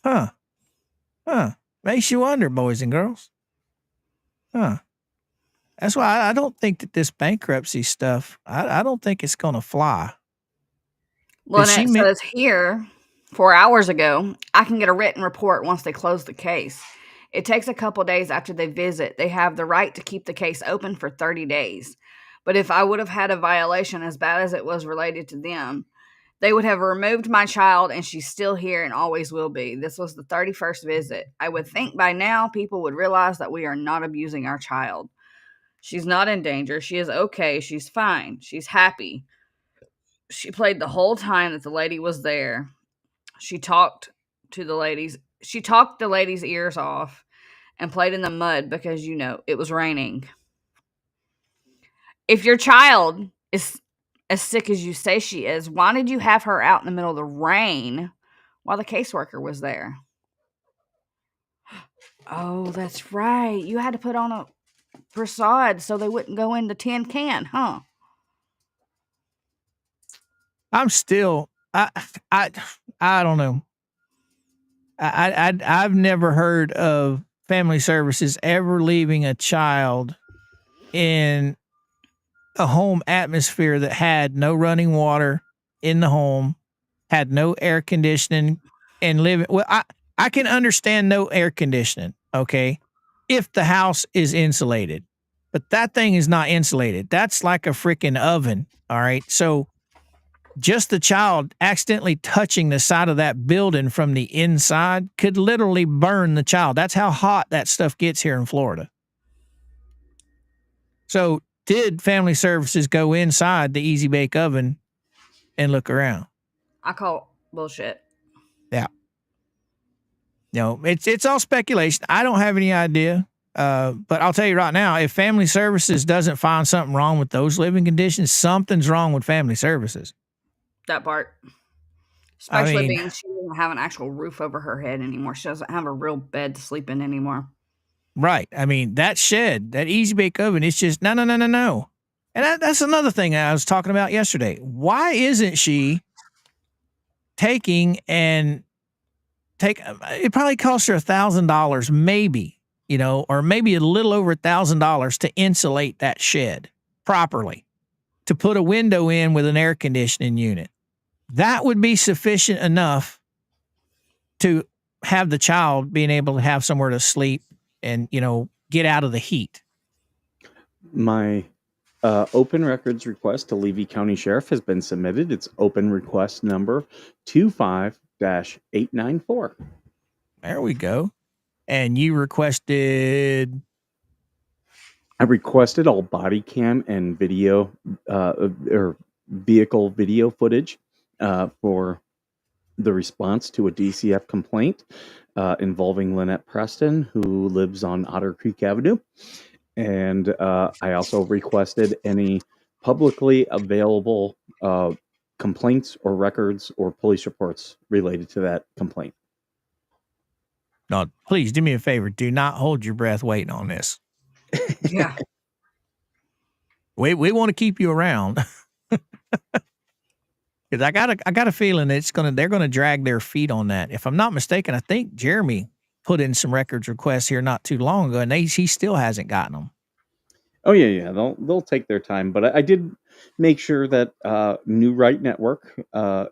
B: Huh. Makes you wonder, boys and girls. Huh. That's why I don't think that this bankruptcy stuff, I don't think it's going to fly.
C: Lynette says here, 4 hours ago, I can get a written report once they close the case. It takes a couple days after they visit. They have the right to keep the case open for 30 days. But if I would have had a violation as bad as it was related to them, they would have removed my child, and she's still here and always will be. This was the 31st visit. I would think by now people would realize that we are not abusing our child. She's not in danger. She is okay. She's fine. She's happy. She played the whole time that the lady was there. She talked to the ladies. She talked the ladies' ears off and played in the mud because, you know, it was raining. If your child is as sick as you say she is, why did you have her out in the middle of the rain while the caseworker was there? Oh, that's right. You had to put on a brassard so they wouldn't go in the tin can, huh?
B: I'm still, I don't know. I've never heard of family services ever leaving a child in a home atmosphere that had no running water in the home, had no air conditioning, and living. Well, I can understand no air conditioning, okay, if the house is insulated, but that thing is not insulated. That's like a freaking oven. All right. So just the child accidentally touching the side of that building from the inside could literally burn the child. That's how hot that stuff gets here in Florida. So did family services go inside the Easy Bake Oven and look around?
C: I call bullshit.
B: Yeah. No, it's all speculation. I don't have any idea. But I'll tell you right now, if family services doesn't find something wrong with those living conditions, something's wrong with family services.
C: That part.
B: I
C: Especially
B: mean,
C: being she doesn't have an actual roof over her head anymore. She doesn't have a real bed to sleep in anymore.
B: right. I mean, that shed, that easy bake oven, it's just no, no, no, no, no. And that's another thing I was talking about yesterday. Why isn't she taking and it probably cost her $1,000, maybe, or maybe a little over $1,000 to insulate that shed properly, to put a window in with an air conditioning unit. That would be sufficient enough to have the child being able to have somewhere to sleep and, get out of the heat.
G: My open records request to Levy County Sheriff has been submitted. It's open request number 25-894.
B: There we go. And you requested.
G: I requested all body cam and video or vehicle video footage for the response to a DCF complaint involving Lynette Preston, who lives on Otter Creek Avenue. And I also requested any publicly available complaints or records or police reports related to that complaint.
B: No, please do me a favor. Do not hold your breath waiting on this.
C: Yeah.
B: We want to keep you around. Because I got a feeling they're gonna drag their feet on that. If I'm not mistaken, I think Jeremy put in some records requests here not too long ago, and he still hasn't gotten them.
G: Oh yeah. They'll take their time, but I did make sure that New Right Network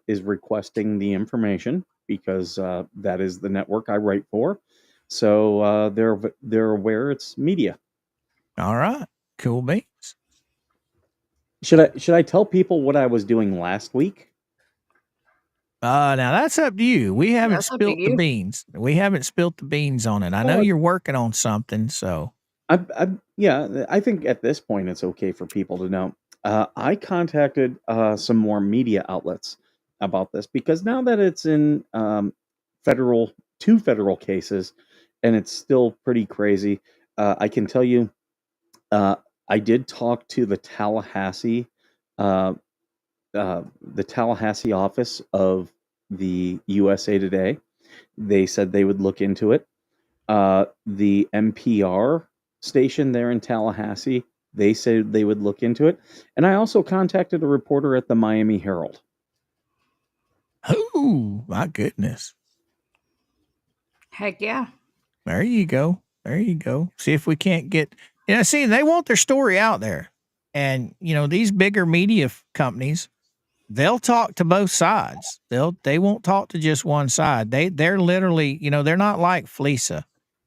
G: is requesting the information because that is the network I write for. So they're aware it's media.
B: All right, cool beans.
G: Should I tell people what I was doing last week?
B: Now that's up to you. We haven't
C: That's up to
B: spilt the
C: you.
B: beans. We haven't spilt the beans on it. I know
G: Well,
B: you're working on something, so
G: I think at this point it's okay for people to know. I contacted some more media outlets about this because now that it's in two federal cases, and it's still pretty crazy. I can tell you, I did talk to the Tallahassee office of the USA Today. They said they would look into it. The NPR station there in Tallahassee, they said they would look into it. And I also contacted a reporter at the Miami Herald.
B: oh my goodness.
C: Heck yeah.
B: There you go. There you go. See if we can't get, see, they want their story out there. And, these bigger media companies, they'll talk to both sides. They won't talk to just one side. They're literally, they're not like Fleesa.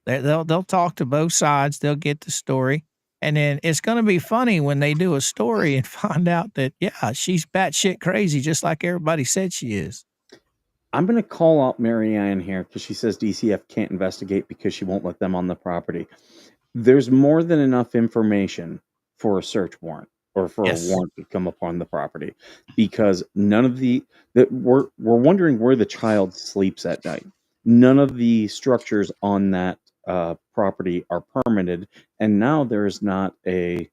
B: They'll talk to both sides. They'll get the story. And then it's going to be funny when they do a story and find out that, yeah, she's batshit crazy, just like everybody said she is.
G: I'm going to call out Marianne here because she says DCF can't investigate because she won't let them on the property. There's more than enough information for a search warrant or for
B: Yes.
G: a warrant to come upon the property because none of we're wondering where the child sleeps at night. None of the structures on that property are permitted, and now there is not a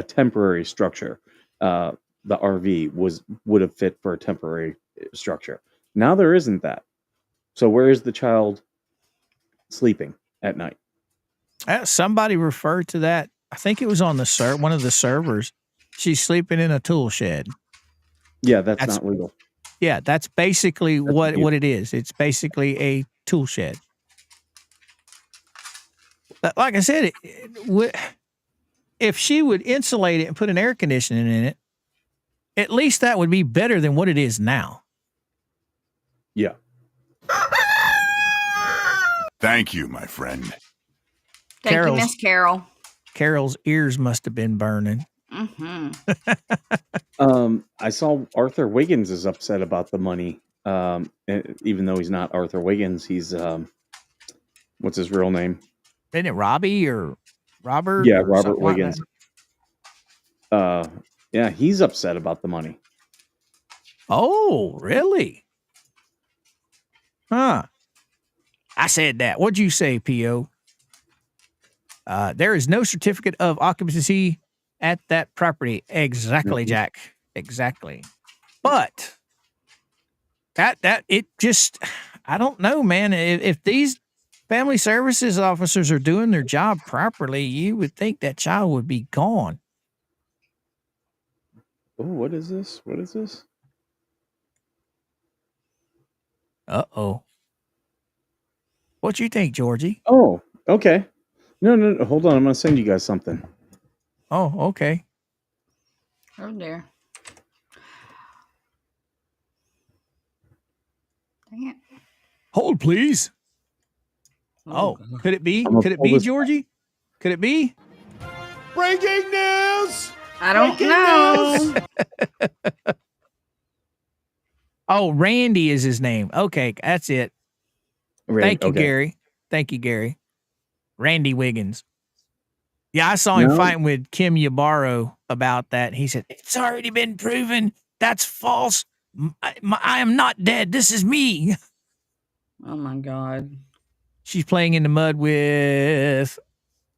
G: temporary structure. The RV would have fit for a temporary structure. Now there isn't that. So where is the child sleeping at night?
B: Somebody referred to that. I think it was on one of the servers. She's sleeping in a tool shed.
G: Yeah, that's not legal.
B: Yeah, that's basically
G: That's
B: what
G: abuse.
B: it is. It's basically a tool shed. But like I said, if she would insulate it and put an air conditioning in it, at least that would be better than what it is now.
G: Yeah.
E: Thank you, my friend.
C: Thank
B: Carol's-
C: you, Miss Carol.
B: Carol's ears must have been burning.
C: Mm-hmm.
G: I saw Arthur Wiggins is upset about the money. Even though he's not Arthur Wiggins, he's what's his real name?
B: Isn't it Robbie or Robert?
G: Yeah,
B: or
G: Robert
B: something like
G: Wiggins.
B: that?
G: Yeah, he's upset about the money.
B: Oh, really? Huh. I said that. What'd you say, P.O.? There is no certificate of occupancy at that property. Exactly,
G: Mhm.
B: Jack. Exactly. But that it just, I don't know, man. If these family services officers are doing their job properly, you would think that child would be gone.
G: Oh, what is this? What is this?
B: Uh-oh. What you think, Georgie?
G: Oh, okay. No. Hold on. I'm going to send you guys something.
B: Oh, okay.
C: Oh dear. Dang it.
B: Hold, please. Oh,
C: God.
B: could it be?
G: I'm gonna
B: Could it
G: pull
B: be,
G: this-
B: Georgie? Could it be?
F: Breaking news!
C: I don't
F: Breaking
C: know.
B: Oh, Randy is his name. Okay, that's it. Thank you,
G: Okay.
B: Gary. Thank you, Gary. Randy Wiggins. Yeah, I saw him
G: No.
B: fighting with Kim Yabaro about that. He said, it's already been proven. That's false. I am not dead. This is me.
C: Oh my God.
B: She's playing in the mud with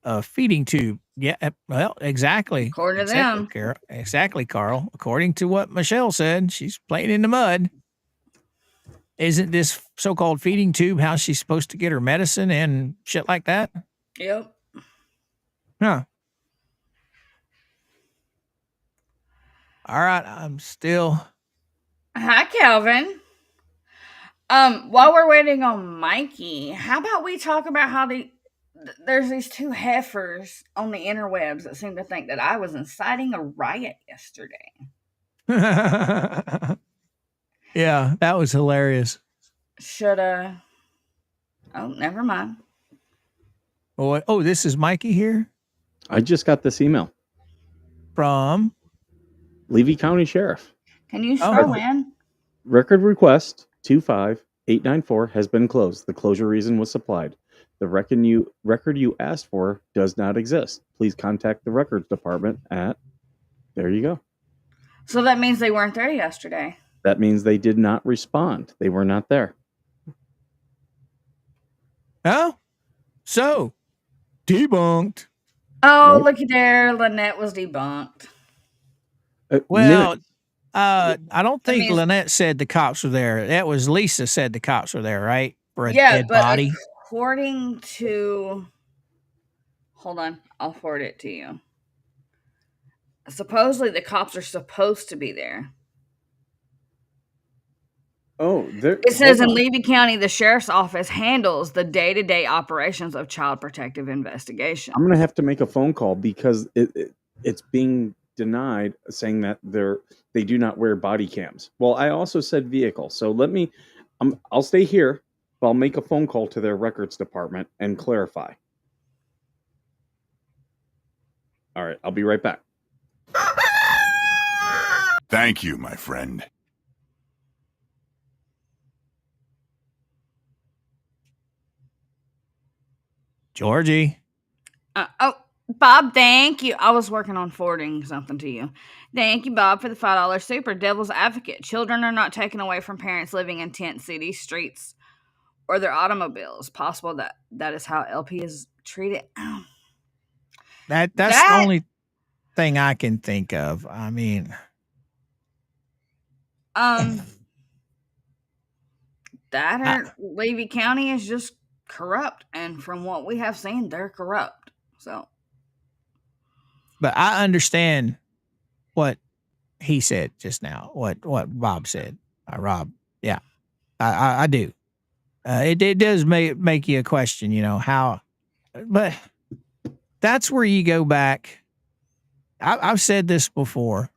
B: a feeding tube. Yeah, well, exactly.
C: According to
B: exactly,
C: them.
B: Carol. Exactly, Carl. According to what Michelle said, she's playing in the mud. Isn't this so-called feeding tube how she's supposed to get her medicine and shit like that?
C: Yep.
B: Huh. All right, I'm still.
C: Hi, Calvin. While we're waiting on Mikey, how about we talk about how there's these two heifers on the interwebs that seem to think that I was inciting a riot yesterday.
B: Yeah, that was hilarious.
C: Shoulda. Oh, never mind.
B: Oh, this is Mikey here
G: I just got this email.
B: from.
G: Levy County Sheriff.
C: Can you
B: Oh.
C: scroll in?
G: Record request 25894 has been closed. The closure reason was supplied. The record you asked for does not exist. Please contact the records department at. There you go.
C: So that means they weren't there yesterday.
G: That means they did not respond. They were not there.
B: Oh, so debunked.
C: Oh,
G: Nope.
C: looky there. Lynette was debunked.
B: Well,
G: Minute.
B: I don't think
C: mean-
B: Lynette said the cops were there. That was Lisa said the cops were there, right? For a
C: Yeah,
B: dead
C: but
B: body.
C: according to, hold on, I'll forward it to you. Supposedly the cops are supposed to be there.
G: Oh, there.
C: It says in
G: hold on.
C: Levy County, the sheriff's office handles the day-to-day operations of child protective investigation.
G: I'm going to have to make a phone call because it's being denied, saying that they do not wear body cams. Well, I also said vehicle, so I'll stay here, but I'll make a phone call to their records department and clarify. All right, I'll be right back.
E: Thank you, my friend.
B: Georgie.
C: Oh, Bob, thank you. I was working on forwarding something to you. Thank you, Bob, for the $5 super. Devil's advocate. Children are not taken away from parents living in tent city streets or their automobiles. Possible that is how LP is treated.
B: That's
C: That-
B: the only thing I can think of. I mean,
C: Levy County is just corrupt, and from what we have seen, they're corrupt. So,
B: but I understand what he said just now. What Bob said. Rob. Yeah, I do. It does make you question, how, but that's where you go back. I've said this before.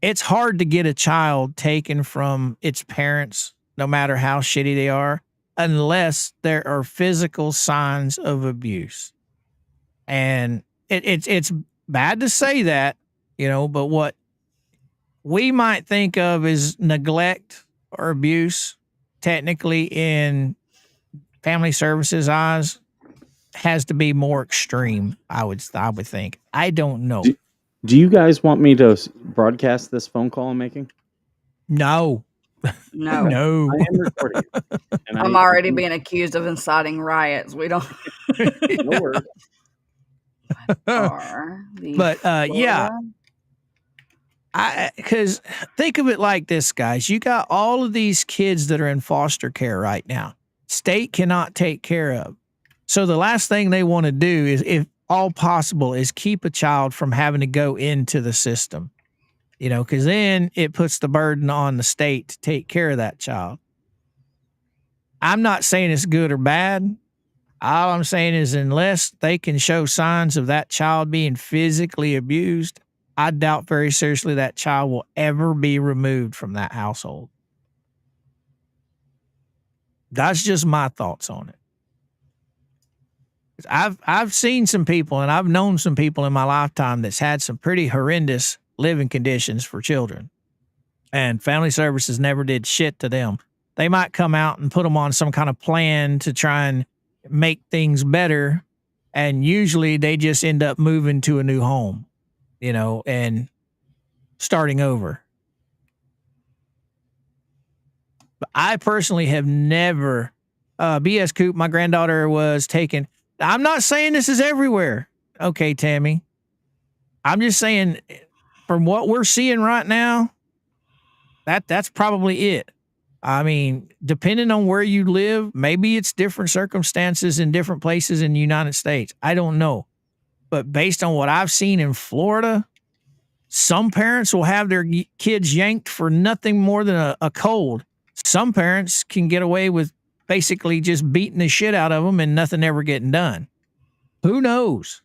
B: It's hard to get a child taken from its parents, no matter how shitty they are, unless there are physical signs of abuse. And it's bad to say that, but what we might think of as neglect or abuse, technically in family services eyes, has to be more extreme. I would think. I don't know.
G: Do you guys want me to broadcast this phone call I'm making?
B: No.
C: no.
B: No.
G: I am recording it. And
C: I'm already being accused of inciting riots. We don't.
G: No worries.
C: Are the
B: But yeah,
C: Florida-
B: Because think of it like this, guys. You got all of these kids that are in foster care right now. State cannot take care of. So the last thing they want to do is, if all possible, is keep a child from having to go into the system. Because then it puts the burden on the state to take care of that child. I'm not saying it's good or bad. All I'm saying is, unless they can show signs of that child being physically abused, I doubt very seriously that child will ever be removed from that household. That's just my thoughts on it. I've seen some people, and I've known some people in my lifetime that's had some pretty horrendous living conditions for children, and family services never did shit to them. They might come out and put them on some kind of plan to try and make things better, and usually they just end up moving to a new home, and starting over. But I personally have never, BS Coop, my granddaughter was taken. I'm not saying this is everywhere. Okay, Tammy. I'm just saying, from what we're seeing right now, that's probably it. I mean, depending on where you live, maybe it's different circumstances in different places in the United States. I don't know. But based on what I've seen in Florida, some parents will have their kids yanked for nothing more than a cold. Some parents can get away with basically just beating the shit out of them and nothing ever getting done. Who knows?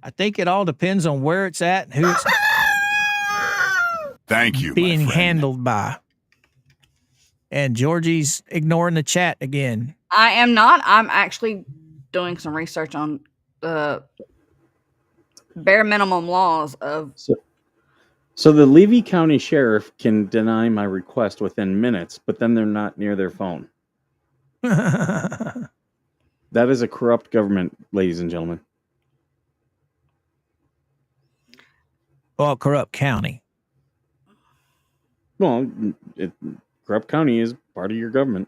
B: I think it all depends on where it's at and who it's
E: Thank you,
B: being
E: my friend.
B: handled by. And Georgie's ignoring the chat again.
C: I am not. I'm actually doing some research on the bare minimum laws of.
G: So the Levy County Sheriff can deny my request within minutes, but then they're not near their phone. That is a corrupt government, ladies and gentlemen.
B: Well, corrupt county.
G: Well, corrupt county is part of your government.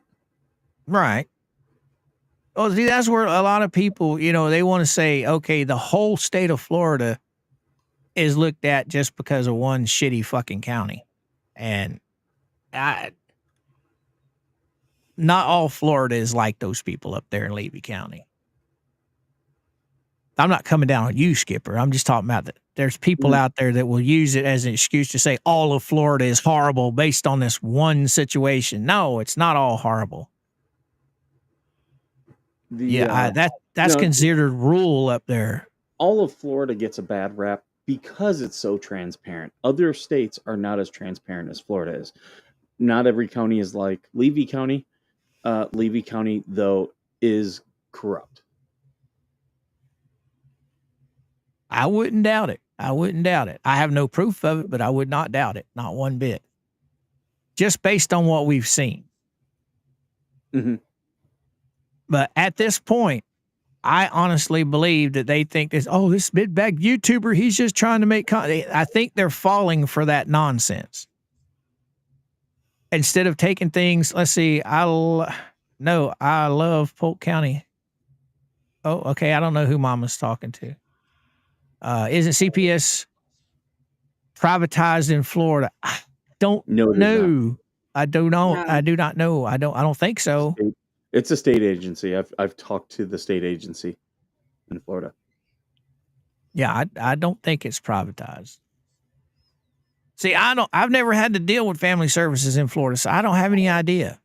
B: Right. Oh, see, that's where a lot of people, they want to say, okay, the whole state of Florida is looked at just because of one shitty fucking county. And not all Florida is like those people up there in Levy County. I'm not coming down on you, Skipper. I'm just talking about that. There's people out there that will use it as an excuse to say all of Florida is horrible based on this one situation. No, it's not all horrible. That's considered rule up there.
G: All of Florida gets a bad rap because it's so transparent. Other states are not as transparent as Florida is. Not every county is like Levy County. Levy County, though, is corrupt.
B: I wouldn't doubt it. I have no proof of it, but I would not doubt it. Not one bit. Just based on what we've seen.
G: Mm-hmm.
B: But at this point, I honestly believe that they think this big bag YouTuber, he's just trying to make content. I think they're falling for that nonsense. Instead of taking things, let's see, I love Polk County. Oh, okay. I don't know who Mama's talking to. Isn't CPS privatized in Florida? I don't know. I don't know.
C: No.
B: I do not know. I don't think so.
G: It's a state agency. I've talked to the state agency in Florida.
B: Yeah, I don't think it's privatized. See, I've never had to deal with family services in Florida, so I don't have any idea.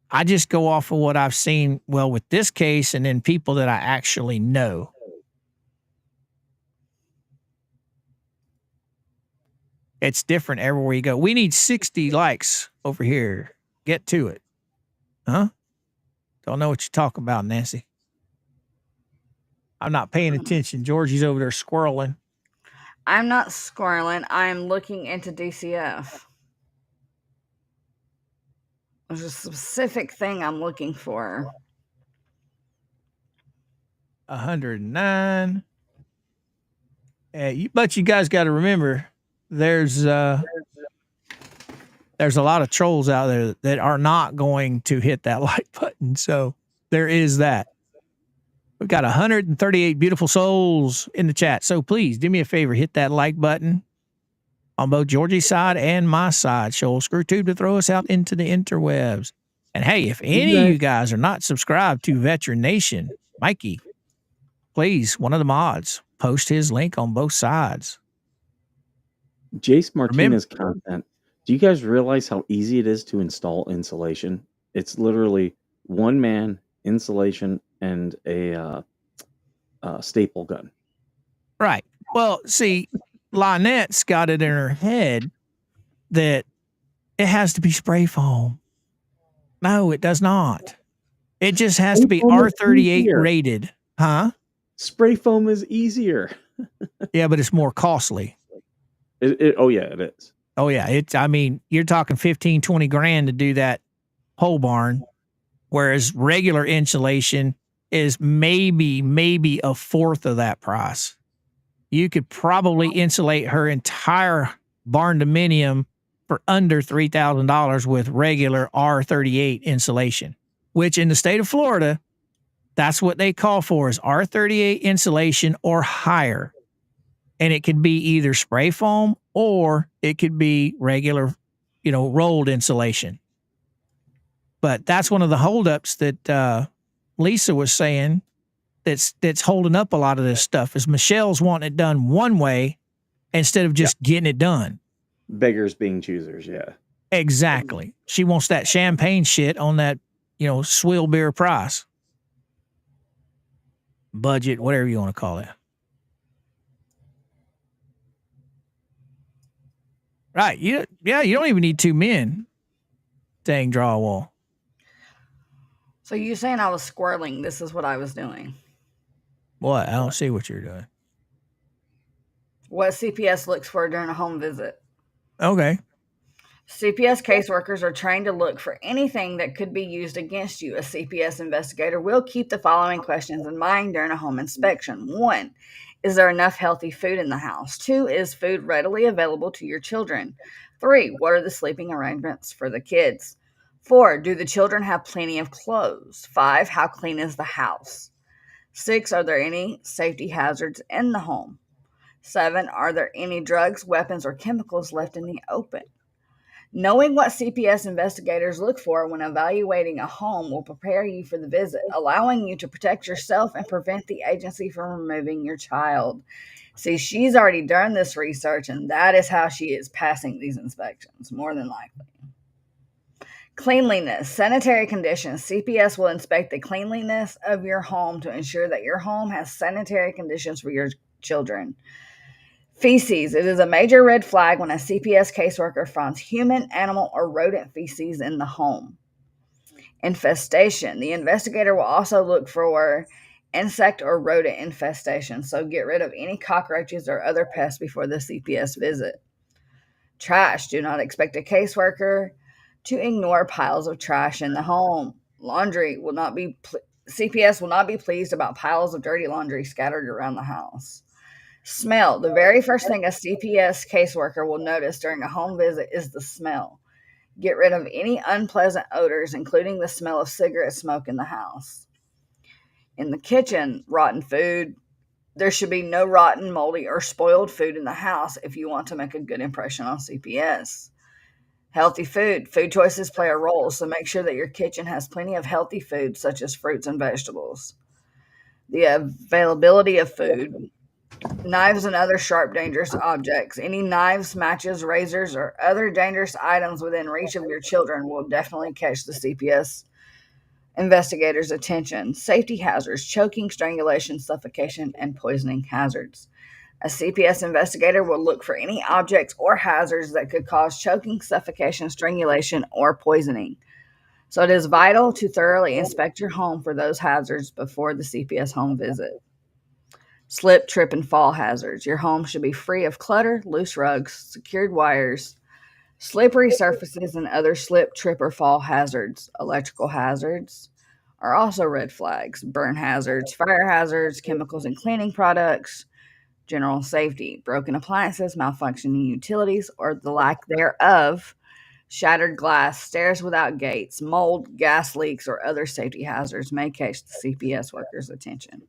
B: I just go off of what I've seen, well, with this case and then people that I actually know. It's different everywhere you go. We need 60 likes over here. Get to it. Huh? Don't know what you're talking about, Nancy. I'm not paying attention. Georgie's over there squirreling.
C: I'm not squirreling. I'm looking into DCF. There's a specific thing I'm looking for.
B: 109. But you guys got to remember, there's there's a lot of trolls out there that are not going to hit that like button. So there is that. We've got 138 beautiful souls in the chat. So please do me a favor, hit that like button on both Georgie's side and my side. Show ScrewTube to throw us out into the interwebs. And hey, if any of you guys are not subscribed to Veteran Nation, Mikey, please, one of the mods, post his link on both sides.
G: Jace Martinez content. Do you guys realize how easy it is to install insulation? It's literally one man, insulation, and a staple gun.
B: Right. Well, see, Lynette's got it in her head that it has to be spray foam. No, it does not. It just has to be
G: Spray foam is
B: R38
G: easier.
B: rated. Huh?
G: Spray foam is easier.
B: Yeah, but it's more costly.
G: Oh, yeah, it is.
B: Oh, yeah. I mean, you're talking 15, 20 grand to do that pole barn, whereas regular insulation is maybe a fourth of that price. You could probably insulate her entire barn dominium for under $3,000 with regular R38 insulation, which in the state of Florida, that's what they call for is R38 insulation or higher. And it could be either spray foam or it could be regular, rolled insulation. But that's one of the holdups that Lisa was saying that's holding up a lot of this stuff is Michelle's wanting it done one way instead of just getting it done.
G: Beggars being choosers, yeah.
B: Exactly. She wants that champagne shit on that, swill beer price. Budget, whatever you want to call it. Right. You don't even need two men to hang drywall.
C: So you saying I was squirreling? This is what I was doing.
B: What? I don't see what you're doing.
C: What CPS looks for during a home visit.
B: Okay.
C: CPS caseworkers are trained to look for anything that could be used against you. A CPS investigator will keep the following questions in mind during a home inspection. 1, is there enough healthy food in the house? 2, is food readily available to your children? 3, what are the sleeping arrangements for the kids? 4, do the children have plenty of clothes? 5, how clean is the house? 6, are there any safety hazards in the home? 7, are there any drugs, weapons, or chemicals left in the open? Knowing what CPS investigators look for when evaluating a home will prepare you for the visit, allowing you to protect yourself and prevent the agency from removing your child. See, she's already done this research, and that is how she is passing these inspections, more than likely. Cleanliness, sanitary conditions. CPS will inspect the cleanliness of your home to ensure that your home has sanitary conditions for your children. Feces. It is a major red flag when a CPS caseworker finds human, animal, or rodent feces in the home. Infestation. The investigator will also look for insect or rodent infestation, so get rid of any cockroaches or other pests before the CPS visit. Trash. Do not expect a caseworker to ignore piles of trash in the home. Laundry will not be CPS will not be pleased about piles of dirty laundry scattered around the house. Smell. The very first thing a CPS caseworker will notice during a home visit is the smell. Get rid of any unpleasant odors, including the smell of cigarette smoke in the house. In the kitchen, rotten food. There should be no rotten, moldy, or spoiled food in the house if you want to make a good impression on CPS. Healthy food. Food choices play a role, so make sure that your kitchen has plenty of healthy food, such as fruits and vegetables. The availability of food. Knives and other sharp, dangerous objects. Any knives, matches, razors, or other dangerous items within reach of your children will definitely catch the CPS investigators' attention. Safety hazards, choking, strangulation, suffocation, and poisoning hazards. A CPS investigator will look for any objects or hazards that could cause choking, suffocation, strangulation, or poisoning. So it is vital to thoroughly inspect your home for those hazards before the CPS home visit. Slip, trip, and fall hazards. Your home should be free of clutter, loose rugs, secured wires, slippery surfaces, and other slip, trip, or fall hazards. Electrical hazards are also red flags. Burn hazards, fire hazards, chemicals and cleaning products, general safety, broken appliances, malfunctioning utilities, or the lack thereof Shattered glass, stairs without gates, mold, gas leaks, or other safety hazards may catch the CPS workers' attention.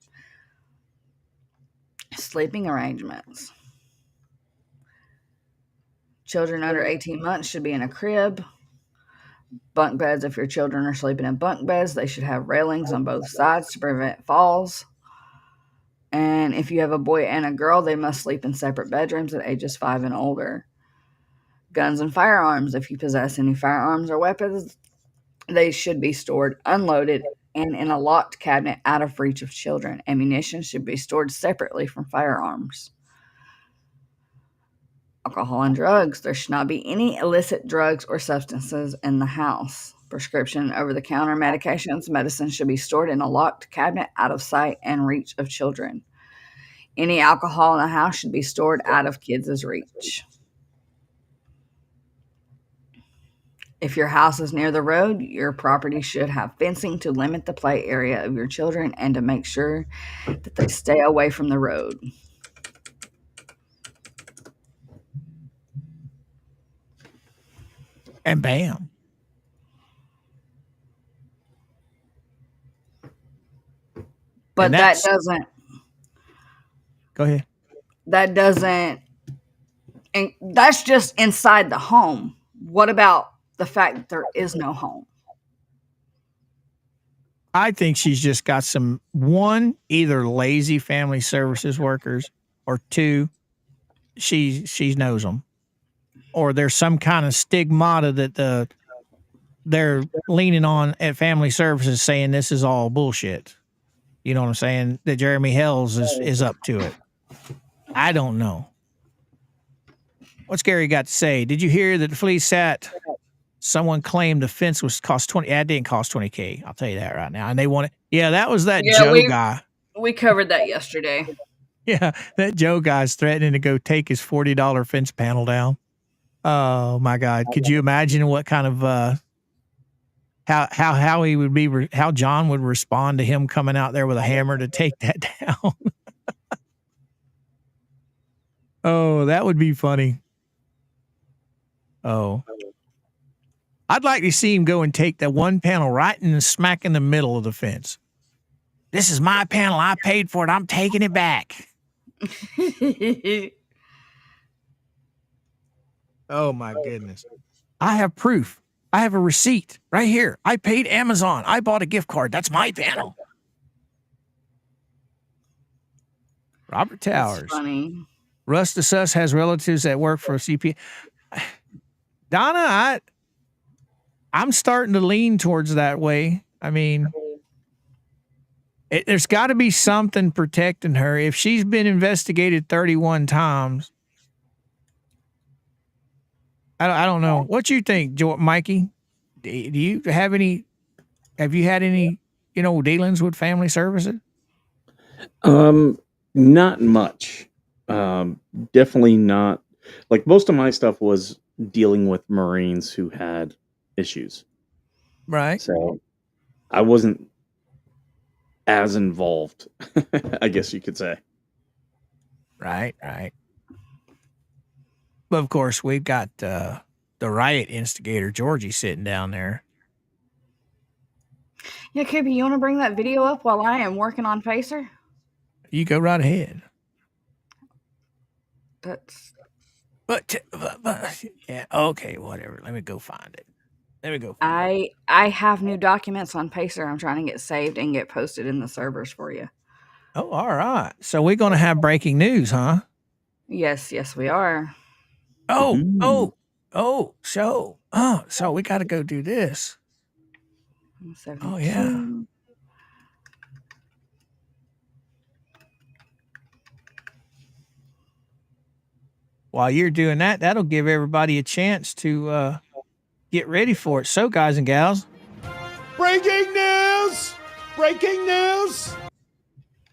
C: Sleeping arrangements. Children under 18 months should be in a crib. Bunk beds, if your children are sleeping in bunk beds, they should have railings on both sides to prevent falls. And if you have a boy and a girl, they must sleep in separate bedrooms at ages 5 and older. Guns and firearms. If you possess any firearms or weapons, they should be stored unloaded and in a locked cabinet out of reach of children. Ammunition should be stored separately from firearms. Alcohol and drugs. There should not be any illicit drugs or substances in the house. Prescription over-the-counter medications, medicine should be stored in a locked cabinet out of sight and reach of children. Any alcohol in the house should be stored out of kids' reach. If your house is near the road, your property should have fencing to limit the play area of your children and to make sure that they stay away from the road.
B: And bam.
C: But
B: And
C: that
B: that's-
C: doesn't
B: Go ahead.
C: and that's just inside the home. What about the fact that there is no home?
B: I think she's just got some, one, either lazy family services workers, or two, she knows them, or there's some kind of stigmata that they're leaning on at family services, saying this is all bullshit. You know what I'm saying? That Jeremy Hells is up to it. I don't know. What's Gary got to say? Did you hear that the flea sat? Someone claimed the fence was cost 20. It didn't cost $20,000. I'll tell you that right now. And they want it. Yeah, that was that Joe guy.
C: We covered that yesterday.
B: Yeah, that Joe guy's threatening to go take his $40 fence panel down. Oh my God! Could you imagine what kind of how he would be? How John would respond to him coming out there with a hammer to take that down? Oh, that would be funny. Oh. I'd like to see him go and take that one panel right in the smack in the middle of the fence. This is my panel. I paid for it. I'm taking it back. Oh my goodness. I have proof. I have a receipt right here. I paid Amazon. I bought a gift card. That's my panel. Robert Towers.
C: That's funny.
B: Russ the Sus has relatives that work for CP. Donna, I'm starting to lean towards that way. I mean, there's got to be something protecting her. If she's been investigated 31 times, I don't know. What you think, Mikey? Do you have any? Have you had any, dealings with family services?
G: Not much. Definitely not. Like most of my stuff was dealing with Marines who had issues.
B: Right.
G: So I wasn't as involved, I guess you could say.
B: Right. But of course, we've got the riot instigator, Georgie, sitting down there.
C: Yeah, Coop, you want to bring that video up while I am working on Pacer?
B: You go right ahead. But yeah, okay, whatever. Let me go find it.
C: I have new documents on Pacer. I'm trying to get saved and get posted in the servers for you.
B: Oh, all right. So we're going to have breaking news, huh?
C: Yes, we are.
B: So we got to go do this.
C: 72.
B: Oh, yeah. While you're doing that, that'll give everybody a chance to get ready for it. So, guys and gals.
F: Breaking news! Breaking news!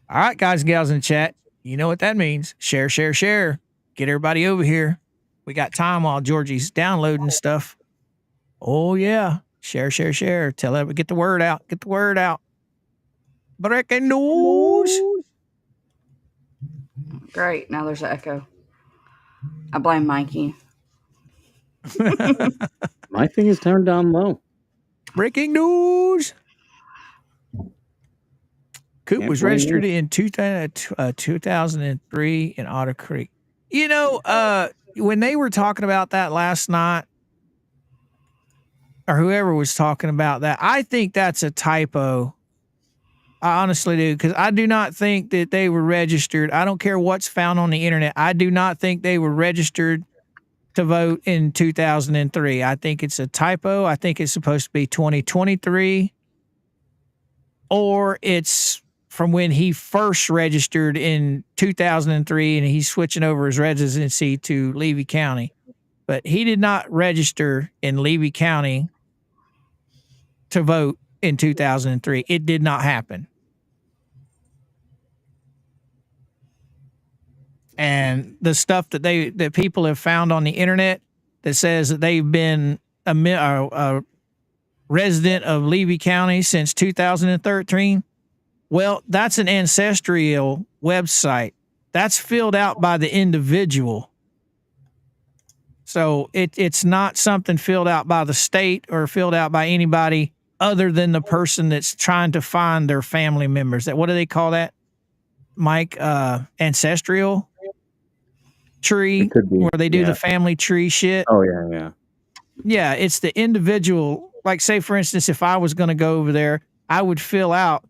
B: All right, guys and gals in the chat. You know what that means. Share. Get everybody over here. We got time while Georgie's downloading stuff. Oh, yeah. Share. Tell everybody, get the word out. Breaking news.
C: Great. Now there's an echo. I blame Mikey.
G: My thing is turned down low.
B: Breaking news. Coop
G: Can't
B: was
G: blame
B: registered
G: you.
B: in 2003 in Otter Creek. When they were talking about that last night, or whoever was talking about that, I think that's a typo. I honestly do, because I do not think that they were registered. I don't care what's found on the internet. I do not think they were registered to vote in 2003. I think it's a typo. I think it's supposed to be 2023, or it's from when he first registered in 2003 and he's switching over his residency to Levy County. But he did not register in Levy County to vote in 2003. It did not happen. And the stuff that people have found on the internet that says that they've been a resident of Levy County since 2013, well, that's an ancestral website. That's filled out by the individual. So it's not something filled out by the state or filled out by anybody other than the person that's trying to find their family members. What do they call that, Mike? Ancestral tree,
G: It could be.
B: where they do
G: Yeah.
B: the family tree shit.
G: Oh, yeah, yeah.
B: Yeah, it's the individual. Like, say, for instance, if I was going to go over there, I would fill out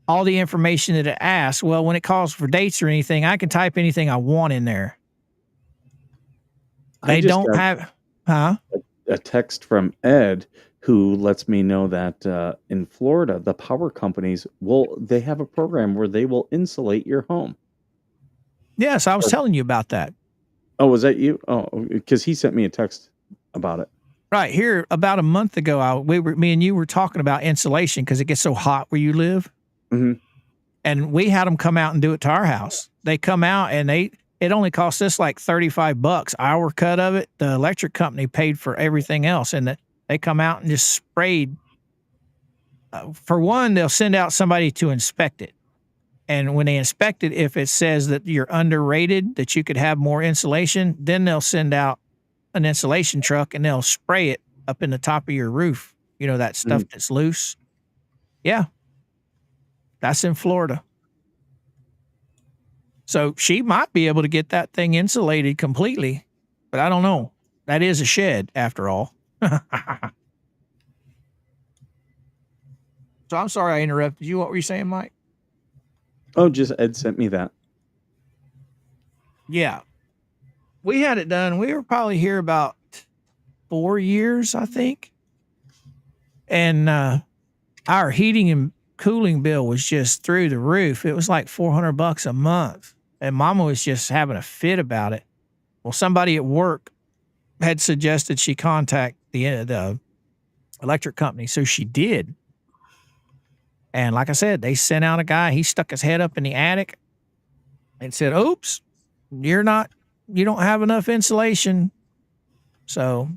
B: all the information that it asks. Well, when it calls for dates or anything, I can type anything I want in there.
G: I
B: They
G: just
B: don't
G: got
B: have, huh?
G: a text from Ed who lets me know that in Florida, the power companies they have a program where they will insulate your home.
B: Yes, I was telling you about that.
G: Oh, was that you? Oh, because he sent me a text about it.
B: Right here, about a month ago, me and you were talking about insulation because it gets so hot where you live,
G: Mm-hmm.
B: and we had them come out and do it to our house. They come out and it only cost us like $35, our cut of it. The electric company paid for everything else, and they come out and just sprayed. For one, they'll send out somebody to inspect it. And when they inspect it, if it says that you're underrated, that you could have more insulation, then they'll send out an insulation truck and they'll spray it up in the top of your roof. You know, that stuff that's loose. Yeah. That's in Florida. So she might be able to get that thing insulated completely, but I don't know. That is a shed after all. So I'm sorry I interrupted you. What were you saying, Mike?
G: Oh, just Ed sent me that.
B: Yeah. We had it done. We were probably here about 4 years, I think. And our heating and cooling bill was just through the roof. It was like $400 a month. And Mama was just having a fit about it. Well, somebody at work had suggested she contact the electric company. So she did. And like I said, they sent out a guy. He stuck his head up in the attic and said, oops, you don't have enough insulation. So.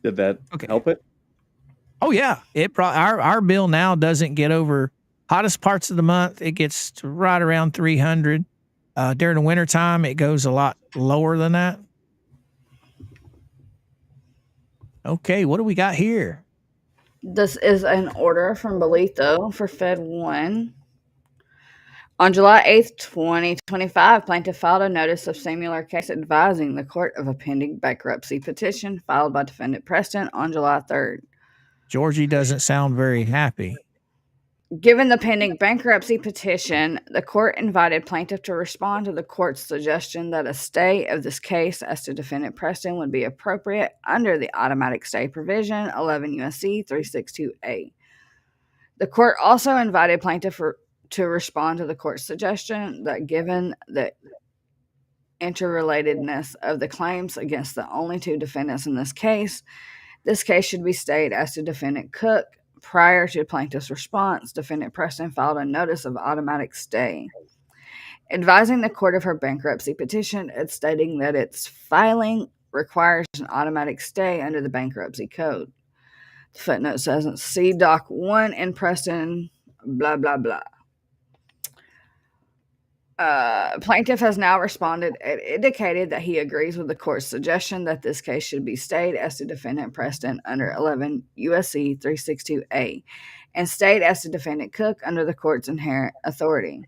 G: Did that help it?
B: Oh yeah. Our bill now doesn't get over hottest parts of the month. It gets to right around 300. During the wintertime, it goes a lot lower than that. Okay. What do we got here?
C: This is an order from Bolito for Fed 1. On July 8th, 2025, plaintiff filed a notice of similar case advising the court of a pending bankruptcy petition filed by defendant Preston on July 3rd.
B: Georgie doesn't sound very happy.
C: Given the pending bankruptcy petition, the court invited plaintiff to respond to the court's suggestion that a stay of this case as to defendant Preston would be appropriate under the automatic stay provision 11 U.S.C. 362A. The court also invited plaintiff to respond to the court's suggestion that given the interrelatedness of the claims against the only two defendants in this case should be stayed as to defendant Cook. Prior to plaintiff's response, defendant Preston filed a notice of automatic stay, advising the court of her bankruptcy petition and stating that its filing requires an automatic stay under the bankruptcy code. The footnote says, see Doc 1 in Preston, blah, blah, blah. Plaintiff has now responded and indicated that he agrees with the court's suggestion that this case should be stayed as to defendant Preston under 11 U.S.C. 362A and stayed as to defendant Cook under the court's inherent authority.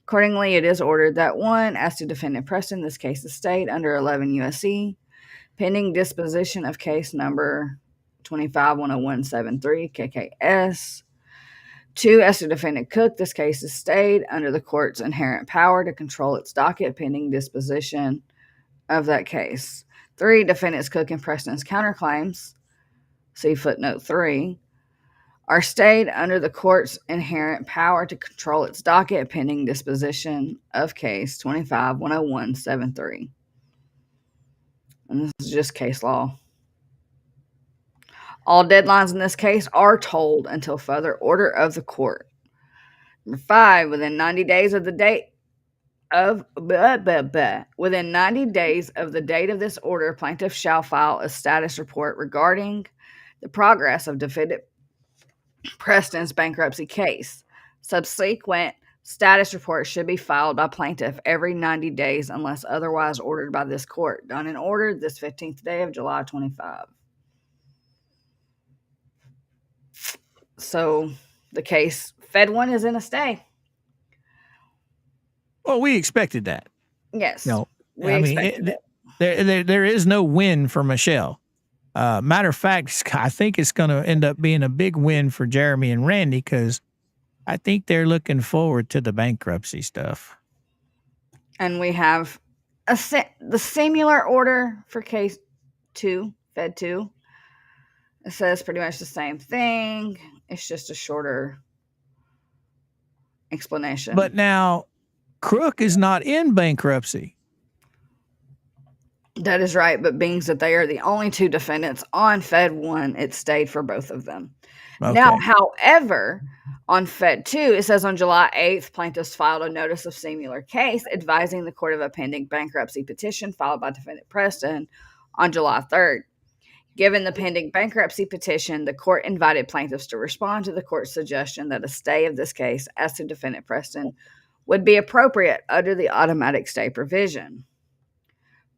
C: Accordingly, it is ordered that 1, as to defendant Preston, this case is stayed under 11 U.S.C. pending disposition of case number 25-10173 KKS. 2, as to defendant Cook, this case is stayed under the court's inherent power to control its docket pending disposition of that case. 3, defendants Cook and Preston's counterclaims, see footnote 3, are stayed under the court's inherent power to control its docket pending disposition of case 25-10173. And this is just case law. All deadlines in this case are tolled until further order of the court. Number 5, within 90 days of the date of within 90 days of the date of this order, plaintiff shall file a status report regarding the progress of defendant Preston's bankruptcy case. Subsequent status reports should be filed by plaintiff every 90 days unless otherwise ordered by this court. Done and ordered this 15th day of July 25. So the case, Fed 1 is in a stay.
B: Well, we expected that.
C: Yes.
B: No,
C: we
B: I mean,
C: expected it.
B: there is no win for Michelle. Matter of fact, I think it's going to end up being a big win for Jeremy and Randy because I think they're looking forward to the bankruptcy stuff.
C: And we have the similar order for case 2, Fed 2. It says pretty much the same thing. It's just a shorter explanation.
B: But now, Crook is not in bankruptcy.
C: That is right, but being that they are the only 2 defendants on Fed 1, it stayed for both of them.
B: Okay.
C: Now, however, on Fed 2, it says on July 8th, plaintiffs filed a notice of similar case advising the court of a pending bankruptcy petition filed by defendant Preston on July 3rd. Given the pending bankruptcy petition, the court invited plaintiffs to respond to the court's suggestion that a stay of this case as to defendant Preston would be appropriate under the automatic stay provision.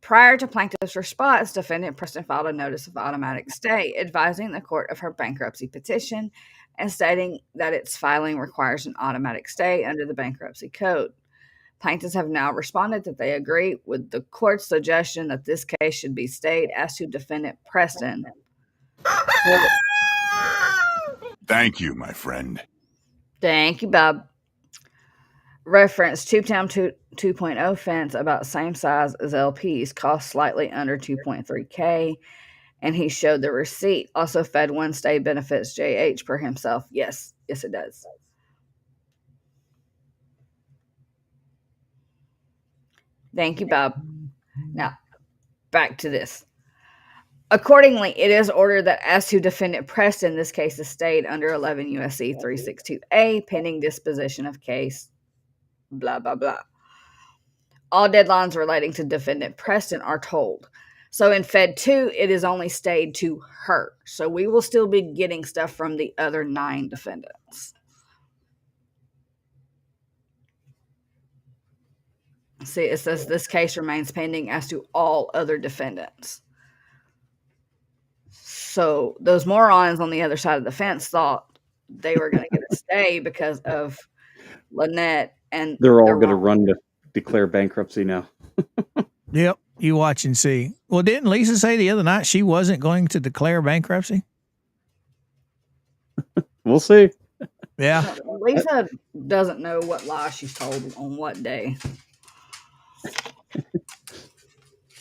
C: Prior to plaintiff's response, defendant Preston filed a notice of automatic stay advising the court of her bankruptcy petition and stating that its filing requires an automatic stay under the bankruptcy code. Plaintiffs have now responded that they agree with the court's suggestion that this case should be stayed as to defendant Preston.
E: Thank you, my friend.
C: Thank you, Bob. Reference Tubetown 2.0 fence about same size as LP's cost slightly under $2.3K, and he showed the receipt. Also, Fed 1 stay benefits JH per himself. Yes, it does. Thank you, Bob. Now, back to this. Accordingly, it is ordered that as to defendant Preston, this case is stayed under 11 U.S.C. 362A, pending disposition of case, blah, blah, blah. All deadlines relating to defendant Preston are told. So in Fed 2, it is only stayed to her. So we will still be getting stuff from the other 9 defendants. See, it says this case remains pending as to all other defendants. So those morons on the other side of the fence thought they were going to get a stay because of Lynette, and
G: They're all going to run to declare bankruptcy now.
B: Yep, you watch and see. Well, didn't Lisa say the other night she wasn't going to declare bankruptcy?
G: We'll see.
B: Yeah.
C: Lisa doesn't know what lie she's told on what day.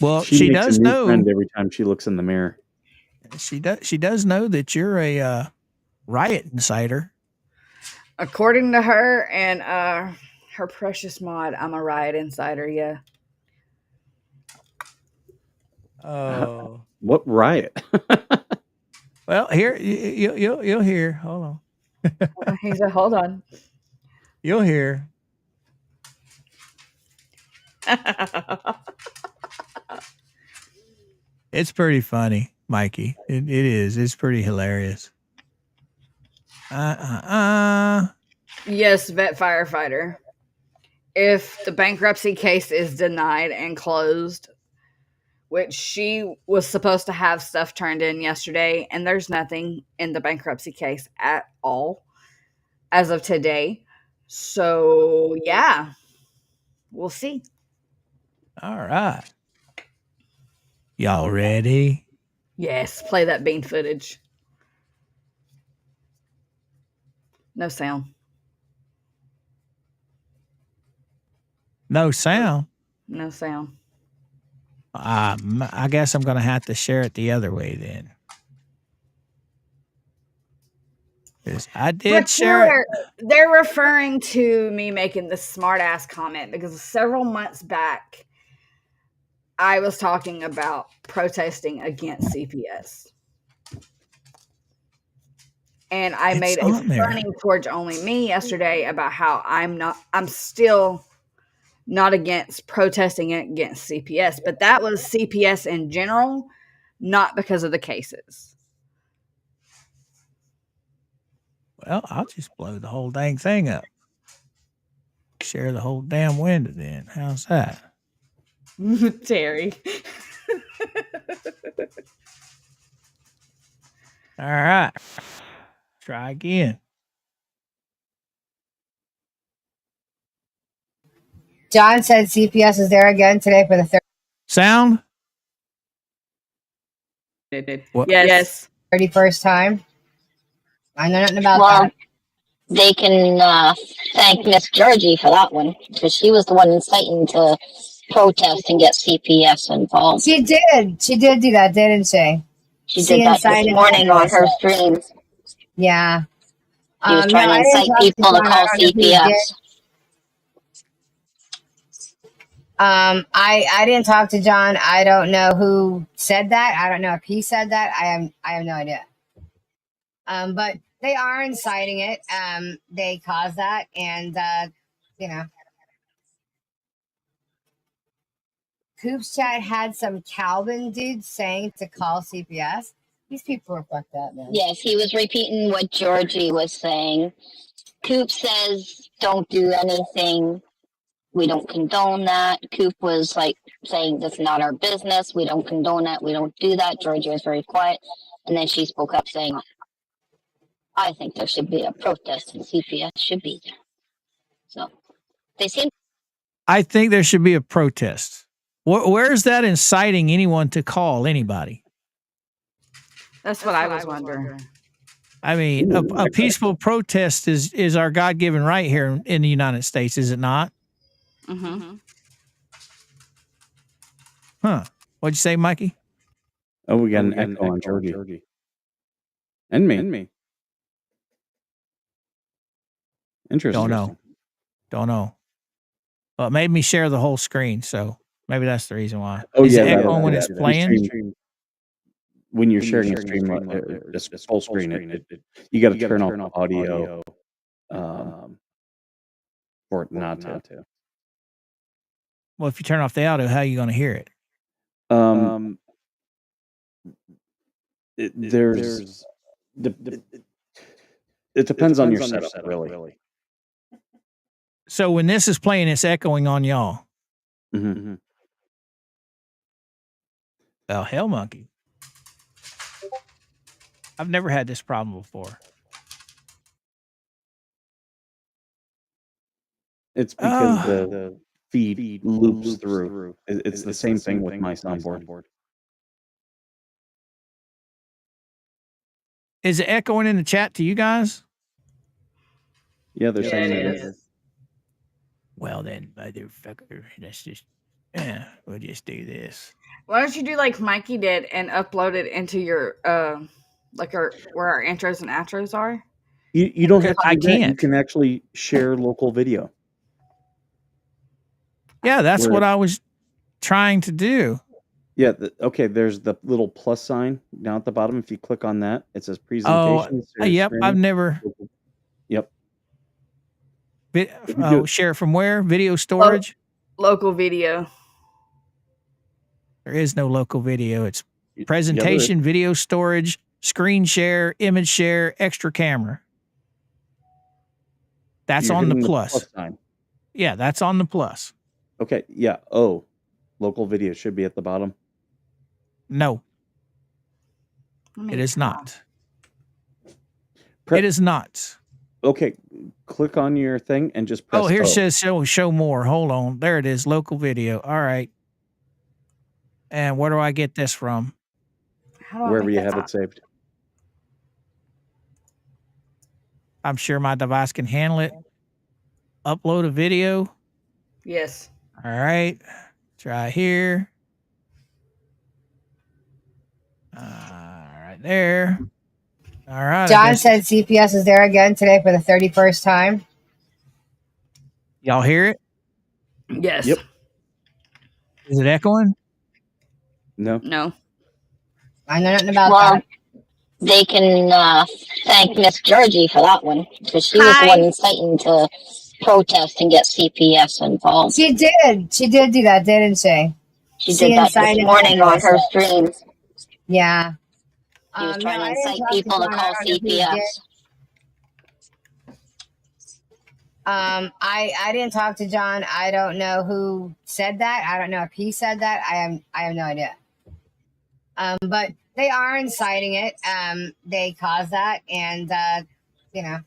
B: Well,
G: She
B: she
G: makes
B: does
G: a new
B: know.
G: friend every time she looks in the mirror.
B: She does know that you're a riot insider.
C: According to her and her precious mod, I'm a riot insider. Yeah.
B: Oh.
G: What riot?
B: Well, here you'll hear. Hold on.
C: He said, "Hold on."
B: You'll hear. It's pretty funny, Mikey. It is. It's pretty hilarious.
C: Yes, vet firefighter. if the bankruptcy case is denied and closed, which she was supposed to have stuff turned in yesterday, and there's nothing in the bankruptcy case at all as of today. So, yeah, we'll see.
B: All right. Y'all ready?
C: Yes, play that bean footage. No sound.
B: No sound.
C: No sound.
B: I guess I'm going to have to share it the other way then. 'Cause I did share it.
C: They're referring to me making this smart ass comment because several months back, I was talking about protesting against CPS. And I
B: It's
C: made a
B: on there.
C: funny towards only me yesterday about how I'm still not against protesting against CPS, but that was CPS in general, not because of the cases.
B: Well, I'll just blow the whole dang thing up. Share the whole damn window then. How's that?
C: Terry.
B: All right. Try again.
H: John said CPS is there again today for the
B: Sound? What?
C: Yes.
H: 31st time. I know nothing about
I: Well,
H: that.
I: they can thank Miss Georgie for that one because she was the one inciting to protest and get CPS involved.
H: She did. She did do that, didn't she?
I: She did that this morning on her stream.
H: Yeah.
I: She was trying to incite people to call CPS.
H: I didn't talk to John. I don't know who said that. I don't know if he said that. I have no idea. But they are inciting it. They caused that, and you know, Coop's chat had some Calvin dudes saying to call CPS. These people are fucked up, man.
I: Yes, he was repeating what Georgie was saying. Coop says, don't do anything. We don't condone that. Coop was like saying, this is not our business. We don't condone that. We don't do that. Georgie was very quiet. And then she spoke up saying, I think there should be a protest and CPS should be there. So they seem.
B: I think there should be a protest. Where is that inciting anyone to call anybody?
C: That's what I was wondering.
B: I mean, a peaceful protest is our God-given right here in the United States, is it not?
C: Mm-hmm.
B: Huh. What'd you say, Mikey?
G: Oh, we got an echo on Georgie. And me. Interesting.
B: Don't know. Well, it made me share the whole screen, so maybe that's the reason why.
G: Oh,
B: Is
G: yeah.
B: it echoing when it's playing?
G: When you're sharing a stream, this full screen, you got to turn off the audio for it not to.
B: Well, if you turn off the audio, how are you going to hear it?
G: It depends on your setup, really.
B: So when this is playing, it's echoing on y'all.
G: Mm-hmm.
B: Well, hell monkey. I've never had this problem before.
G: It's because the feed loops through. It's the same thing with my soundboard.
B: Is it echoing in the chat to you guys?
G: Yeah, they're saying it is.
B: Well then, motherfucker, let's just, we'll just do this.
C: Why don't you do like Mikey did and upload it into your where our intros and outros are?
G: You don't have to.
B: I
G: do that. You
B: can't.
G: can actually share local video.
B: Yeah, that's what I was trying to do.
G: Yeah. Okay. There's the little plus sign down at the bottom. If you click on that, it says presentation.
B: Yep. I've never.
G: Yep.
B: Share from where? Video storage?
C: Local video.
B: There is no local video. It's presentation, video storage, screen share, image share, extra camera. That's on the plus.
G: Sign.
B: Yeah, that's on the plus.
G: Okay, yeah. Oh, local video should be at the bottom.
B: No,
C: Let me
B: it is
C: try.
B: not.
G: Pre-
B: It is not.
G: Okay, click on your thing and just press
B: Oh, here it
G: O.
B: says show more. Hold on. There it is. Local video. All right. And where do I get this from?
C: How do I
G: Wherever
C: make
G: you
C: that
G: have it saved.
B: I'm sure my device can handle it. Upload a video.
C: Yes.
B: All right. Try here. Right there. All right. I
H: John
B: guess-
H: said CPS is there again today for the 31st time.
B: y'all hear it?
C: Yes.
G: Yep.
B: Is it echoing?
G: No.
C: No.
H: I know nothing about
I: Well,
H: that.
I: they can thank Miss Georgie for that one, because she was the one inciting to protest and get CPS involved.
H: She did. She did do that, didn't she?
I: She
H: She
I: did that this
H: incited
I: morning
H: that
I: on her
H: process.
I: stream.
H: Yeah.
I: She was
H: No,
I: trying to
H: I didn't
I: incite
H: talk
I: people to
H: John. I
I: call
H: don't know who did.
I: CPS.
H: I didn't talk to John. I don't know who said that. I don't know if he said that. I have no idea. But they are inciting it. They caused that, and you know,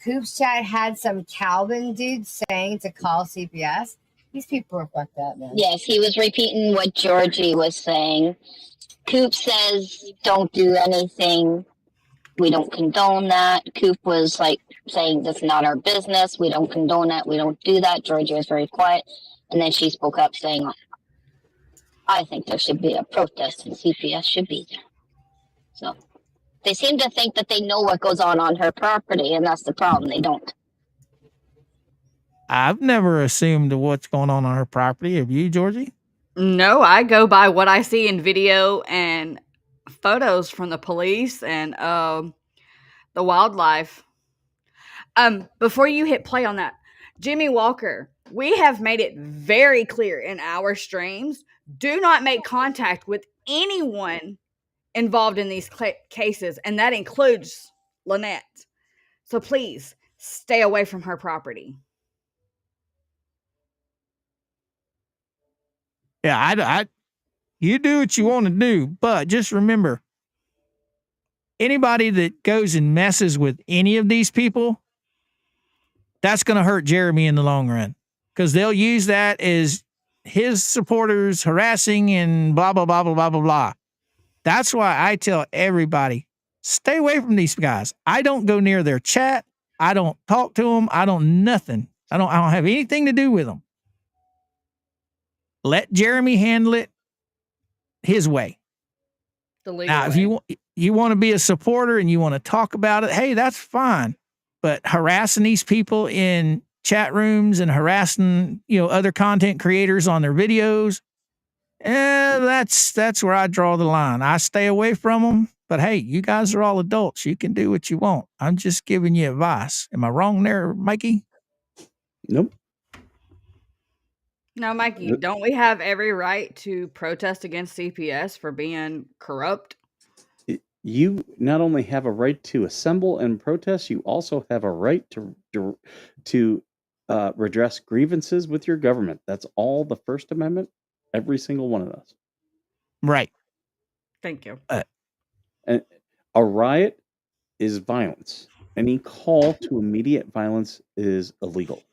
H: Coop's chat had some Calvin dude saying to call CPS. These people are fucked up, man.
I: Yes, he was repeating what Georgie was saying. Coop says, don't do anything. We don't condone that. Coop was like saying, that's not our business. We don't condone that. We don't do that. Georgie was very quiet. And then she spoke up saying, I think there should be a protest and CPS should be there. So they seem to think that they know what goes on her property, and that's the problem. They don't.
B: I've never assumed what's going on her property. Have you, Georgie?
C: No, I go by what I see in video and photos from the police and the wildlife. Before you hit play on that, Jimmy Walker, we have made it very clear in our streams, do not make contact with anyone involved in these cases, and that includes Lynette. So please stay away from her property.
B: Yeah, you do what you want to do, but just remember, anybody that goes and messes with any of these people, that's going to hurt Jeremy in the long run, because they'll use that as his supporters harassing and blah, blah, blah, blah, blah, blah, blah. That's why I tell everybody, stay away from these guys. I don't go near their chat. I don't talk to them. I don't nothing. I don't have anything to do with them. Let Jeremy handle it his way.
C: The legal
B: Now, if
C: way.
B: you want to be a supporter and you want to talk about it, hey, that's fine. But harassing these people in chat rooms and harassing, other content creators on their videos, that's where I draw the line. I stay away from them. But hey, you guys are all adults. You can do what you want. I'm just giving you advice. Am I wrong there, Mikey?
G: Nope.
C: Now, Mikey, don't we have every right to protest against CPS for being corrupt?
G: You not only have a right to assemble and protest, you also have a right to redress grievances with your government. That's all the First Amendment. Every single one of those.
B: Right.
C: Thank you.
G: And a riot is violence. Any call to immediate violence is illegal.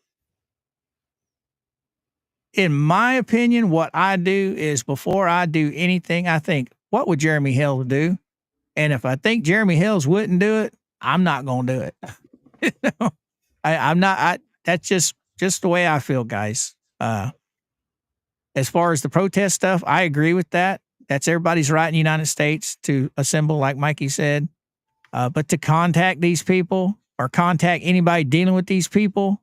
B: In my opinion, what I do is before I do anything, I think, what would Jeremy Hills do? And if I think Jeremy Hills wouldn't do it, I'm not going to do it. I'm not. That's just the way I feel, guys. As far as the protest stuff, I agree with that. That's everybody's right in the United States to assemble, like Mikey said. But to contact these people or contact anybody dealing with these people,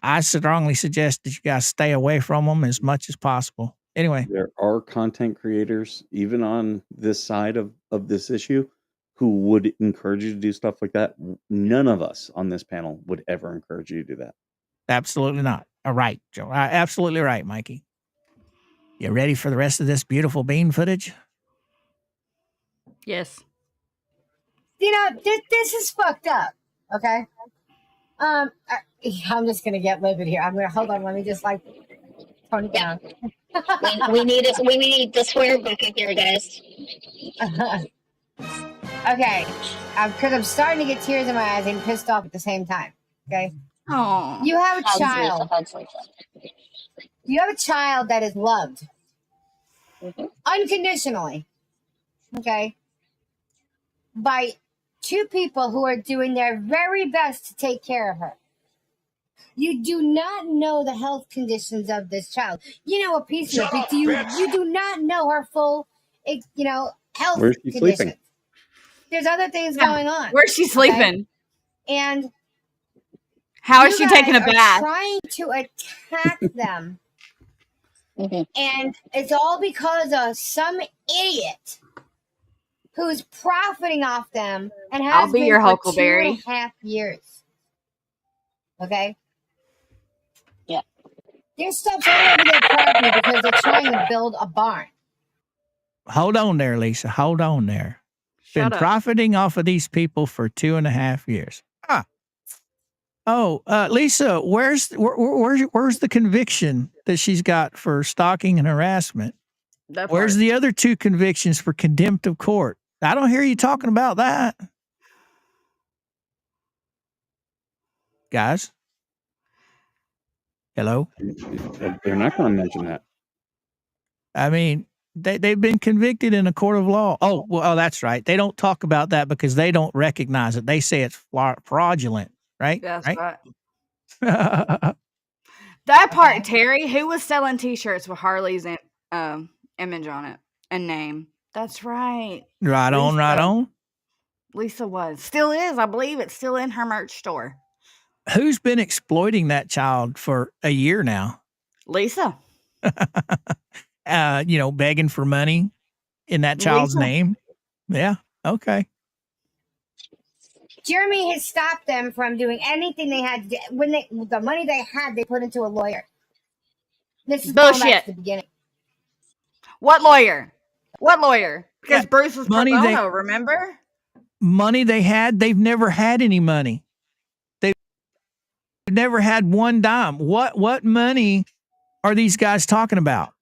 B: I strongly suggest that you guys stay away from them as much as possible. Anyway.
G: There are content creators, even on this side of this issue, who would encourage you to do stuff like that. None of us on this panel would ever encourage you to do that.
B: Absolutely not. All right, Joe. Absolutely right, Mikey. You ready for the rest of this beautiful bean footage?
C: Yes.
H: This is fucked up. Okay. I'm just gonna get livid here. I'm gonna hold on. Let me just like tone it down.
I: We need it. We need the swear bucket here, guys.
H: Okay, because I'm starting to get tears in my eyes and pissed off at the same time. Okay,
C: Oh,
H: you have a
I: Hugs, Lisa,
H: child.
I: hugs, Lisa.
H: You have a child that is loved
I: Mhm.
H: unconditionally. Okay, by two people who are doing their very best to take care of her. You do not know the health conditions of this child. You know a piece of it, but you do not know her full, health
G: Where's she
H: conditions.
G: sleeping?
H: There's other things
C: Yeah.
H: going on.
C: Where's she sleeping?
H: And
C: How is
H: you
C: she taking a
H: guys are
C: bath?
H: trying to attack them.
I: Mhm.
H: And it's all because of some idiot who's profiting off them and has
C: I'll be
H: been
C: your
H: for
C: Huckleberry.
H: 2.5 years. Okay?
I: Yeah.
H: There's stuff all over their property because they're trying to build a barn.
B: Hold on there, Lisa. Hold on there.
C: Shut
B: Been
C: up.
B: profiting off of these people for 2.5 years. Oh, Lisa, where's the conviction that she's got for stalking and harassment?
C: That
B: Where's
C: part.
B: the other 2 convictions for contempt of court? I don't hear you talking about that. Guys? Hello?
G: They're not going to mention that.
B: I mean, they've been convicted in a court of law. Oh, well, that's right. They don't talk about that because they don't recognize it. They say it's fraudulent, right?
C: That's
B: right.
C: right. That part,
H: Okay.
C: Terry. Who was selling T-shirts with Harley's image on it and name? That's right.
B: Right on, right
C: Lisa.
B: on.
C: Lisa was. Still is. I believe it's still in her merch store.
B: Who's been exploiting that child for a year now?
C: Lisa.
B: Begging for money in that child's
C: Lisa.
B: name. Yeah. Okay.
H: Jeremy has stopped them from doing anything they had to do. When the money they had, they put into a lawyer. This is going back
C: Bullshit.
H: to the beginning.
C: What lawyer? What lawyer? Because
B: Yeah,
C: Bruce was pro
B: money they-
C: bono, remember?
B: Money they had, they've never had any money. They've never had one dime. What money are these guys talking about?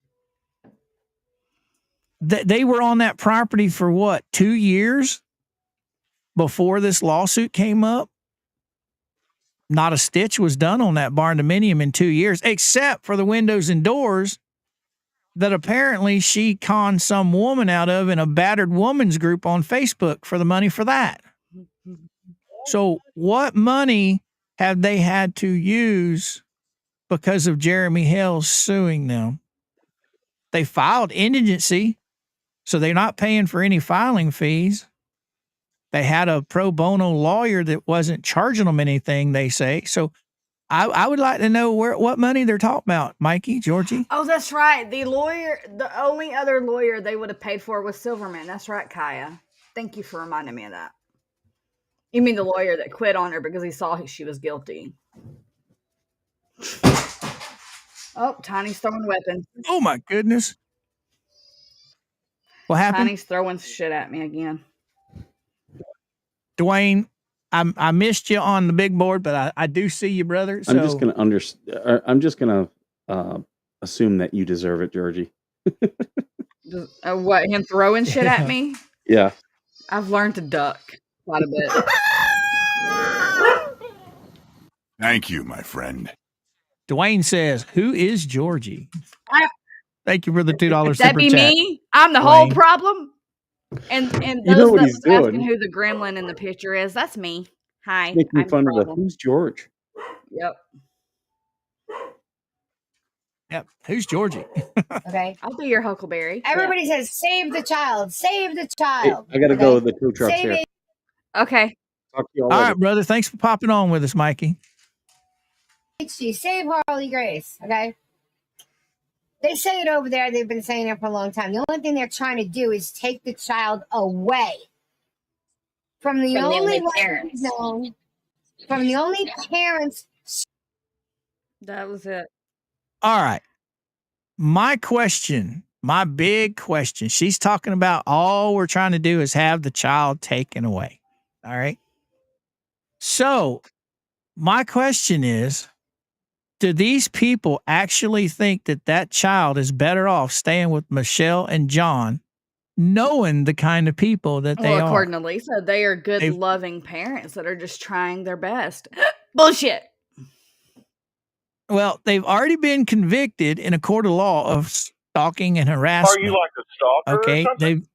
B: They were on that property for what, 2 years before this lawsuit came up? Not a stitch was done on that barn dominium in 2 years, except for the windows and doors that apparently she conned some woman out of in a battered woman's group on Facebook for the money for that. So what money have they had to use because of Jeremy Hill suing them? They filed indigency, so they're not paying for any filing fees. They had a pro bono lawyer that wasn't charging them anything, they say. So I would like to know what money they're talking about, Mikey, Georgie.
C: Oh, that's right. The only other lawyer they would have paid for was Silverman. That's right, Kaya. Thank you for reminding me of that. You mean the lawyer that quit on her because he saw she was guilty? Oh, Tiny's throwing weapons.
B: Oh my goodness. What happened?
C: Tiny's throwing shit at me again.
B: Dwayne, I missed you on the big board, but I do see you, brother. So
G: I'm just gonna assume that you deserve it, Georgie.
C: What, him throwing shit at me?
G: Yeah.
C: I've learned to duck quite a bit.
E: Thank you, my friend.
B: Dwayne says, "Who is Georgie?" Thank you for the $2
C: That
B: super
C: be
B: chat.
C: me? I'm the whole
B: Dwayne.
C: problem. And
G: You know
C: those
G: what
C: that
G: he's
C: was asking
G: doing.
C: who the gremlin in the picture is, that's me. Hi,
G: Making
C: I'm the
G: fun of the
C: problem.
G: who's George.
C: Yep.
B: Yep. Who's Georgie?
H: Okay.
C: I'll be your Huckleberry.
H: Everybody says, "Save the child! Save the
G: Hey,
H: child!"
G: I gotta
H: Okay?
G: go. The tow truck's
H: Save
G: here.
H: it.
C: Okay.
G: Talk to you all
B: All
G: later.
B: right, brother. Thanks for popping on with us, Mikey.
H: HG, save Harley Grace. Okay. They say it over there. They've been saying it for a long time. The only thing they're trying to do is take the child away from the
I: From the
H: only
I: only
H: one
I: parents.
H: who's known, from the only parents.
C: That was it.
B: All right. My question, my big question. She's talking about all we're trying to do is have the child taken away. All right. So my question is, do these people actually think that that child is better off staying with Michelle and John, knowing the kind of people that they
C: Well, according
B: are?
C: to Lisa, they are good,
B: They've-
C: loving parents that are just trying their best. Bullshit.
B: Well, they've already been convicted in a court of law of stalking and
J: Are
B: harassment.
J: you like a stalker or
B: Okay,
J: something?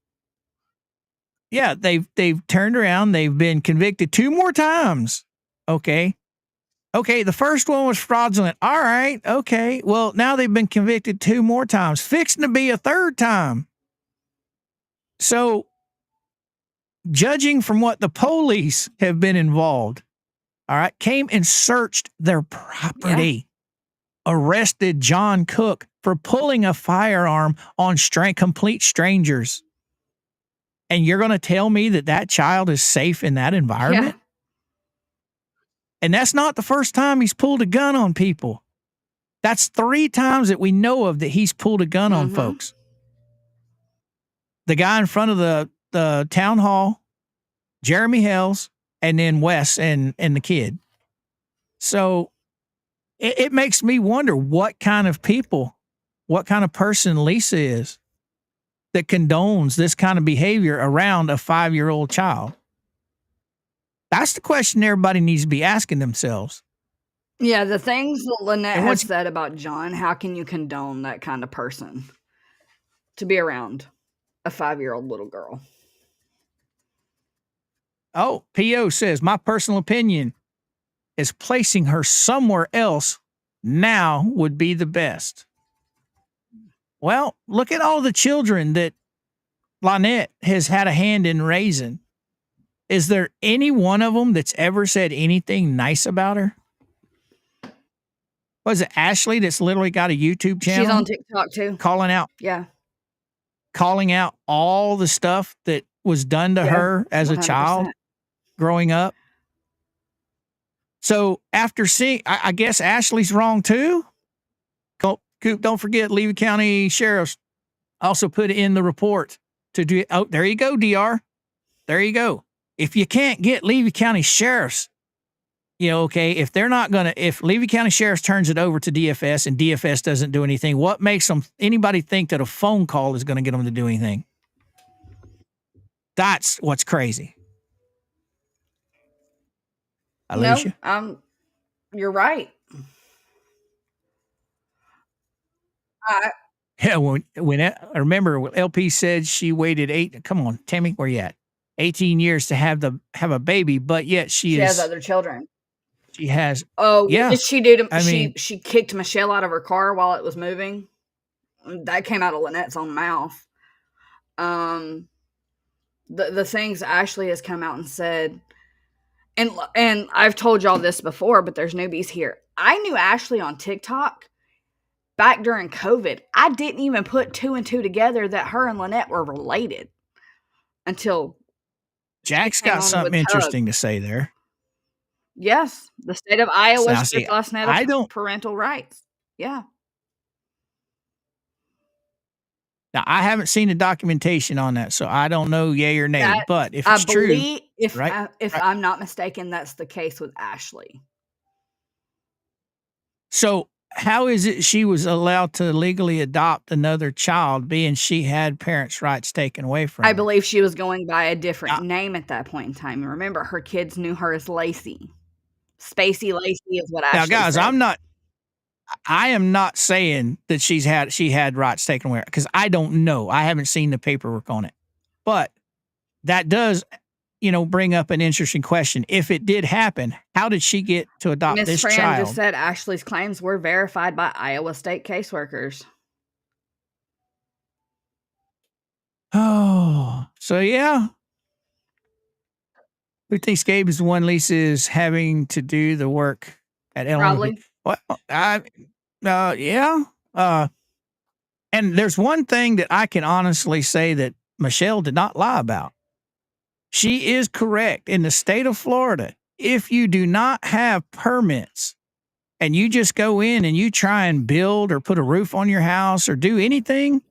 B: they've turned around. They've been convicted 2 more times. Okay, the first one was fraudulent. All right, okay. Well, now they've been convicted 2 more times, fixing to be a 3rd time. So, judging from what the police have been involved, all right, came and searched their property, arrested John Cook for pulling a firearm on complete strangers. And you're going to tell me that that child is safe in that environment?
C: Yeah.
B: And that's not the first time he's pulled a gun on people. That's 3 times that we know of that he's pulled a gun on folks. The guy in front of the town hall, Jeremy Hells, and then Wes and the kid. So it makes me wonder what kind of person Lisa is that condones this kind of behavior around a 5-year-old child. That's the question everybody needs to be asking themselves.
C: Yeah, the things that Lynette
B: And
C: has
B: what's-
C: said about John, how can you condone that kind of person to be around a 5-year-old little girl?
B: Oh, P.O. says, my personal opinion is placing her somewhere else now would be the best. Well, look at all the children that Lynette has had a hand in raising. Is there any one of them that's ever said anything nice about her? Was it Ashley that's literally got a YouTube channel?
C: She's on TikTok too.
B: calling out all the stuff that was done to her as a
C: 100%.
B: child growing up. So after seeing, I guess Ashley's wrong too. Coop, don't forget, Levy County Sheriff's also put in the report to do. Oh, there you go, DR. There you go. If you can't get Levy County Sheriff's, if they're not going to, if Levy County Sheriff's turns it over to DFS and DFS doesn't do anything, what makes anybody think that a phone call is going to get them to do anything? That's what's crazy. Alicia?
C: No, you're right.
B: Yeah, I remember LP said she waited come on, Tammy, where you at? 18 years to have a baby, but yet she
C: has other children.
B: She has.
C: Oh,
B: yeah.
C: What did she do to?
B: I mean,
C: she kicked Michelle out of her car while it was moving. That came out of Lynette's own mouth. The things Ashley has come out and said, and I've told y'all this before, but there's newbies here. I knew Ashley on TikTok back during COVID. I didn't even put 2 and 2 together that her and Lynette were related until
B: Jack's got something interesting to say there.
C: Yes, the state of Iowa
B: Now, see,
C: stripped last night
B: I
C: of
B: don't-
C: parental rights. Yeah.
B: Now, I haven't seen the documentation on that, so I don't know yay or nay.
C: That-
B: But if
C: I
B: it's true,
C: believe, if
B: right?
C: I'm not mistaken, that's the case with Ashley.
B: So how is it she was allowed to legally adopt another child, being she had parents' rights taken away from her?
C: I believe she was going by a different name at that point in time. Remember, her kids knew her as Lacey. Spacey Lacey is what Ashley
B: Now, guys,
C: said.
B: I am not saying that she had rights taken away, because I don't know. I haven't seen the paperwork on it. But that does, bring up an interesting question. If it did happen, how did she get to adopt
C: Miss
B: this
C: Fran
B: child?
C: just said Ashley's claims were verified by Iowa state caseworkers.
B: Oh, so yeah. Who thinks Gabe is the one Lisa is having to do the work at
C: Probably.
B: Well, yeah. And there's one thing that I can honestly say that Michelle did not lie about. She is correct. In the state of Florida, if you do not have permits and you just go in and you try and build or put a roof on your house or do anything,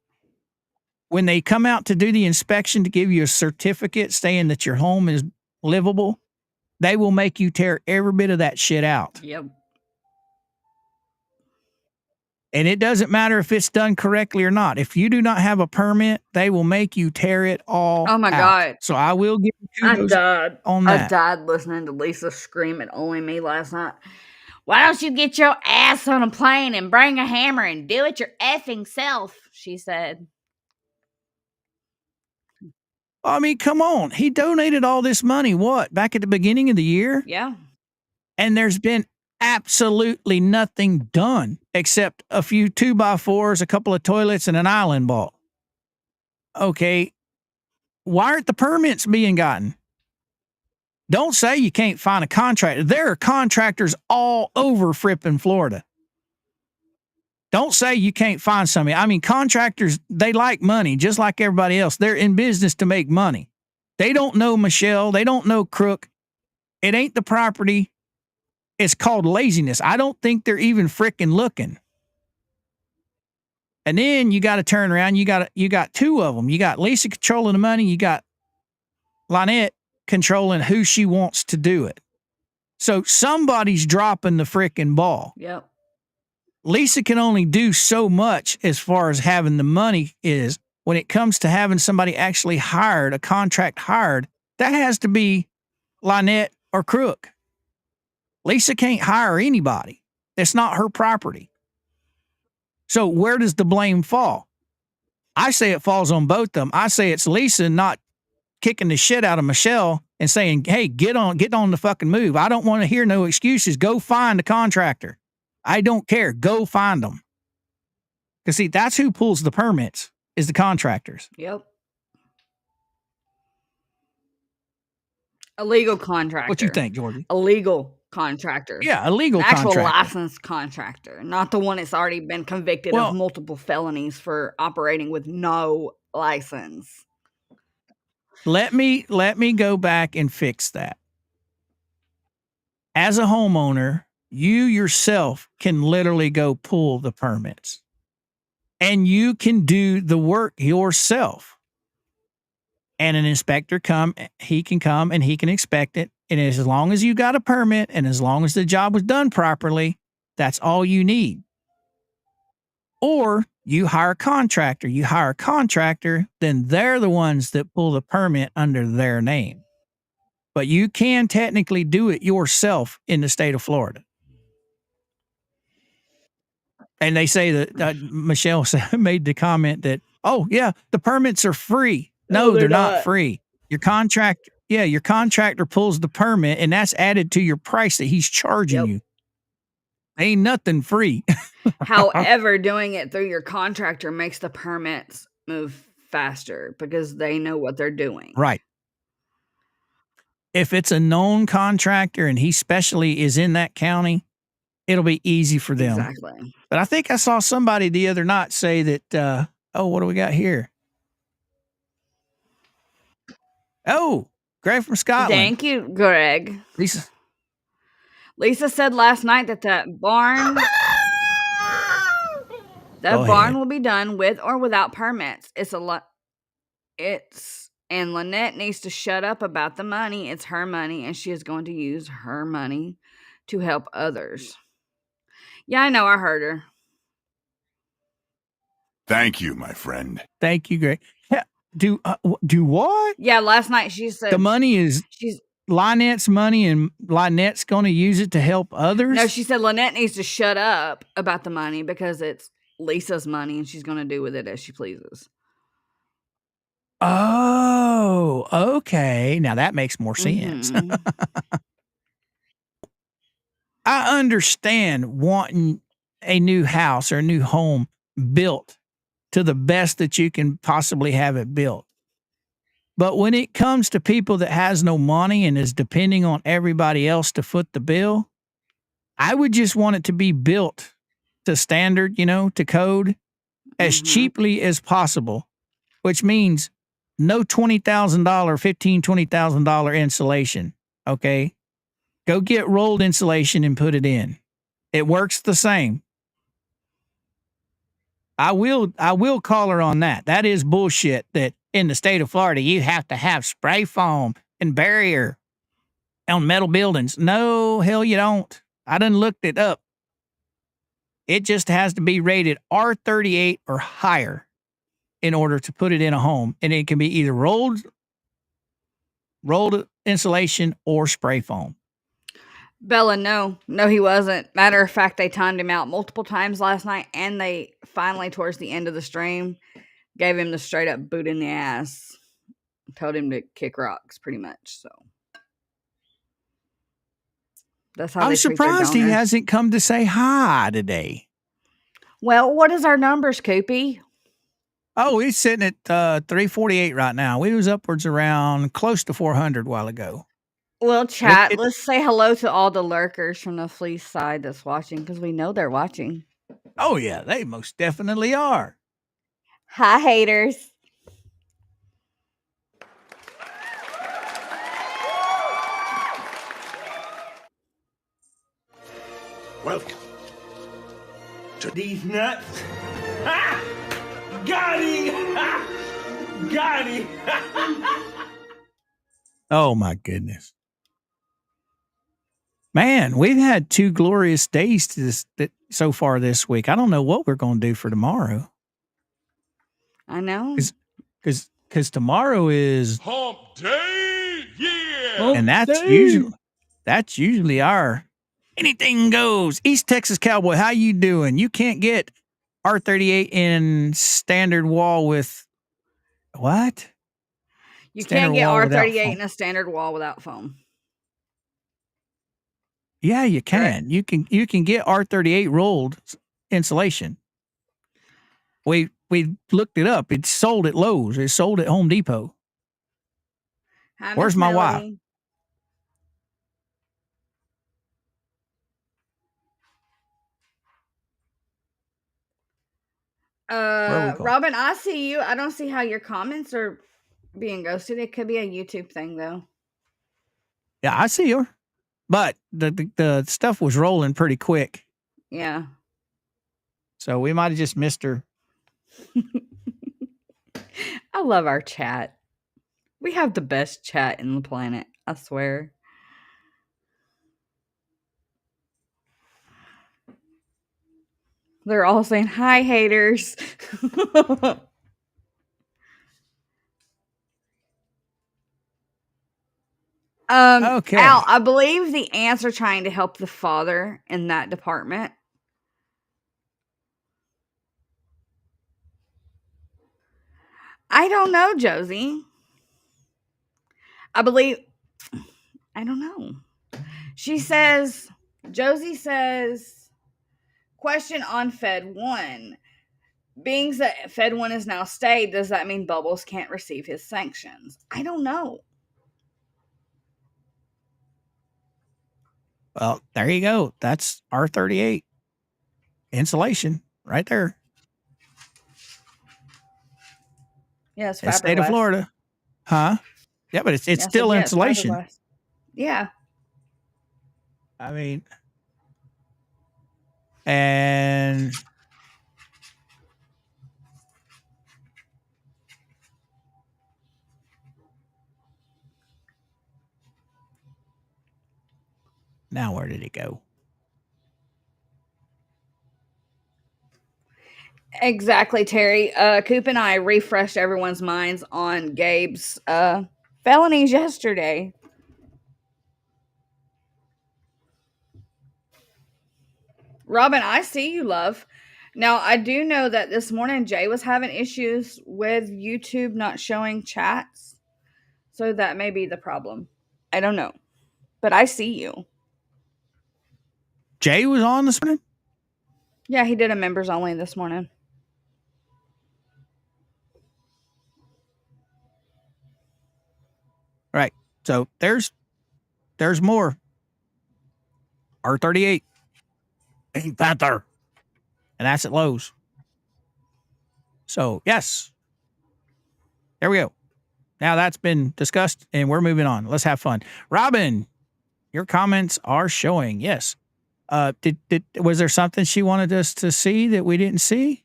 B: when they come out to do the inspection to give you a certificate saying that your home is livable, They will make you tear every bit of that shit out.
C: Yep.
B: And it doesn't matter if it's done correctly or not. If you do not have a permit, they will make you tear it all
C: Oh my
B: out.
C: God.
B: So I will give you
C: I
B: kudos
C: died.
B: on
C: I
B: that.
C: died listening to Lisa scream at Only Me last night. Why don't you get your ass on a plane and bring a hammer and do it your effing self? She said.
B: I mean, come on. He donated all this money, what, back at the beginning of the year?
C: Yeah.
B: And there's been absolutely nothing done except a few 2x4s, a couple of toilets, and an island ball. Okay. Why aren't the permits being gotten? Don't say you can't find a contractor. There are contractors all over frippin' Florida. Don't say you can't find somebody. I mean, contractors, they like money just like everybody else. They're in business to make money. They don't know Michelle. They don't know Crook. It ain't the property. It's called laziness. I don't think they're even frickin' looking. And then you got to turn around. You got two of them. You got Lisa controlling the money. You got Lynette controlling who she wants to do it. So somebody's dropping the frickin' ball.
C: Yep.
B: Lisa can only do so much as far as having the money is. When it comes to having somebody actually hired, a contract hired, that has to be Lynette or Crook. Lisa can't hire anybody. It's not her property. So where does the blame fall? I say it falls on both of them. I say it's Lisa not kicking the shit out of Michelle and saying, hey, get on the fucking move. I don't want to hear no excuses. Go find a contractor. I don't care. Go find them. Because see, that's who pulls the permits is the contractors.
C: Yep. A legal contractor.
B: What you think, Georgie?
C: A legal contractor.
B: Yeah, a legal
C: An actual
B: contractor.
C: licensed contractor, not the one that's already been convicted
B: Well-
C: of multiple felonies for operating with no license.
B: Let me go back and fix that. As a homeowner, you yourself can literally go pull the permits. And you can do the work yourself. And an inspector he can come and he can inspect it. And as long as you got a permit and as long as the job was done properly, that's all you need. Or you hire a contractor. You hire a contractor, then they're the ones that pull the permit under their name. But you can technically do it yourself in the state of Florida. And they say that Michelle made the comment that, oh, yeah, the permits are free. No, they're not free. Your contractor pulls the permit and that's added to your price that he's charging you. Ain't nothing free.
C: However, doing it through your contractor makes the permits move faster because they know what they're doing.
B: Right. If it's a known contractor and he specially is in that county, it'll be easy for them.
C: Exactly.
B: But I think I saw somebody the other night say that, what do we got here? Oh, Greg from Scotland.
C: Thank you, Greg. Lisa said last night that barn
B: Go
C: barn
B: ahead.
C: will be done with or without permits. And Lynette needs to shut up about the money. It's her money, and she is going to use her money to help others. Yeah, I know. I heard her.
E: Thank you, my friend.
B: Thank you, Greg. Yeah, do what?
C: Yeah, last night she said
B: The money is
C: she's
B: Lynette's money, and Lynette's going to use it to help others?
C: no. She said Lynette needs to shut up about the money because it's Lisa's money, and she's going to do with it as she pleases.
B: Oh, okay. Now that makes more sense.
C: Mhm.
B: I understand wanting a new house or a new home built to the best that you can possibly have it built. But when it comes to people that has no money and is depending on everybody else to foot the bill, I would just want it to be built to standard, to code as cheaply as possible, which means no $20,000, $15,000, $20,000 insulation. Okay. Go get rolled insulation and put it in. It works the same. I will call her on that. That is bullshit that in the state of Florida, you have to have spray foam and barrier. on metal buildings. No, hell you don't. I done looked it up. It just has to be rated R38 or higher in order to put it in a home. And it can be either rolled insulation or spray foam.
C: Bella, no, he wasn't. Matter of fact, they timed him out multiple times last night, and they finally, towards the end of the stream, gave him the straight up boot in the ass. Told him to kick rocks, pretty much. So that's how
B: I'm
C: they treat their
B: surprised he
C: donors.
B: hasn't come to say hi today.
C: Well, what is our numbers, Coopy?
B: Oh, he's sitting at 348 right now. We was upwards around close to 400 a while ago.
C: Well, chat, let's say hello to all the lurkers from the fleece side that's watching, because we know they're watching.
B: Oh, yeah, they most definitely are.
C: Hi, haters.
D: Welcome to these nuts. Ha! Got him! Ha! Got him!
B: Oh, my goodness. Man, we've had 2 glorious days so far this week. I don't know what we're going to do for tomorrow.
C: I know.
B: Because tomorrow is
F: Hump Day! Yeah!
B: and that's usually our anything goes. East Texas Cowboy, how you doing? You can't get R38 in standard wall with what?
C: You
B: Standard
C: can't get
B: wall without
C: R38
B: foam.
C: in a standard wall without foam.
B: Yeah, you
C: Correct.
B: can. You can get R38 rolled insulation. We looked it up. It's sold at Lowe's. It's sold at Home Depot.
C: Hi,
B: Where's
C: Miss
B: my wife?
C: Melody.
B: Where we going?
C: Robin, I see you. I don't see how your comments are being ghosted. It could be a YouTube thing, though.
B: Yeah, I see her. But the stuff was rolling pretty quick.
C: Yeah.
B: So we might have just missed her.
C: I love our chat. We have the best chat in the planet. I swear. They're all saying, hi, haters.
B: Okay.
C: Al, I believe the ants are trying to help the father in that department. I don't know, Josie. I don't know. Josie says, question on Fed 1. Being that Fed 1 is now stayed, does that mean Bubbles can't receive his sanctions? I don't know.
B: Well, there you go. That's R38 insulation right there.
C: Yeah, it's
B: It's state of
C: fiberglass.
B: Florida. Huh? Yeah, but it's
C: Yes,
B: still
C: yeah, it's
B: insulation.
C: fiberglass. Yeah.
B: I mean, and now where did it go?
C: Exactly, Terry. Coop and I refreshed everyone's minds on Gabe's felonies yesterday. Robin, I see you, love. Now, I do know that this morning Jay was having issues with YouTube not showing chats. So that may be the problem. I don't know. But I see you.
B: Jay was on this morning?
C: Yeah, he did a members only this morning.
B: Right. So there's more. R38. Pink Panther. And that's at Lowe's. So, yes. There we go. Now that's been discussed and we're moving on. Let's have fun. Robin, your comments are showing. Yes. Was there something she wanted us to see that we didn't see?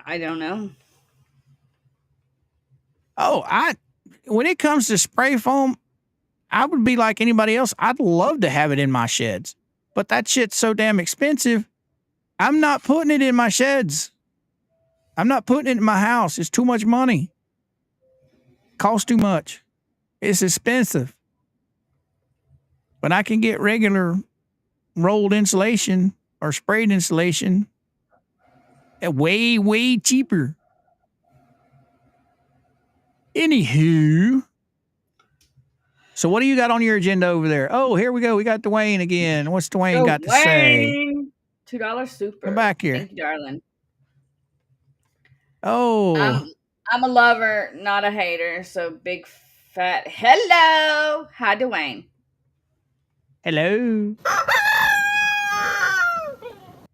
C: I don't know.
B: Oh, when it comes to spray foam, I would be like anybody else. I'd love to have it in my sheds, but that shit's so damn expensive. I'm not putting it in my sheds. I'm not putting it in my house. It's too much money. Costs too much. It's expensive. But I can get regular rolled insulation or sprayed insulation at way, way cheaper. Anywho. So what do you got on your agenda over there? Oh, here we go. We got Dwayne again. What's Dwayne got to say?
C: $2 super.
B: Come back here.
C: Thank you, darling.
B: Oh.
C: I'm a lover, not a hater. So big fat hello. Hi, Dwayne.
B: Hello.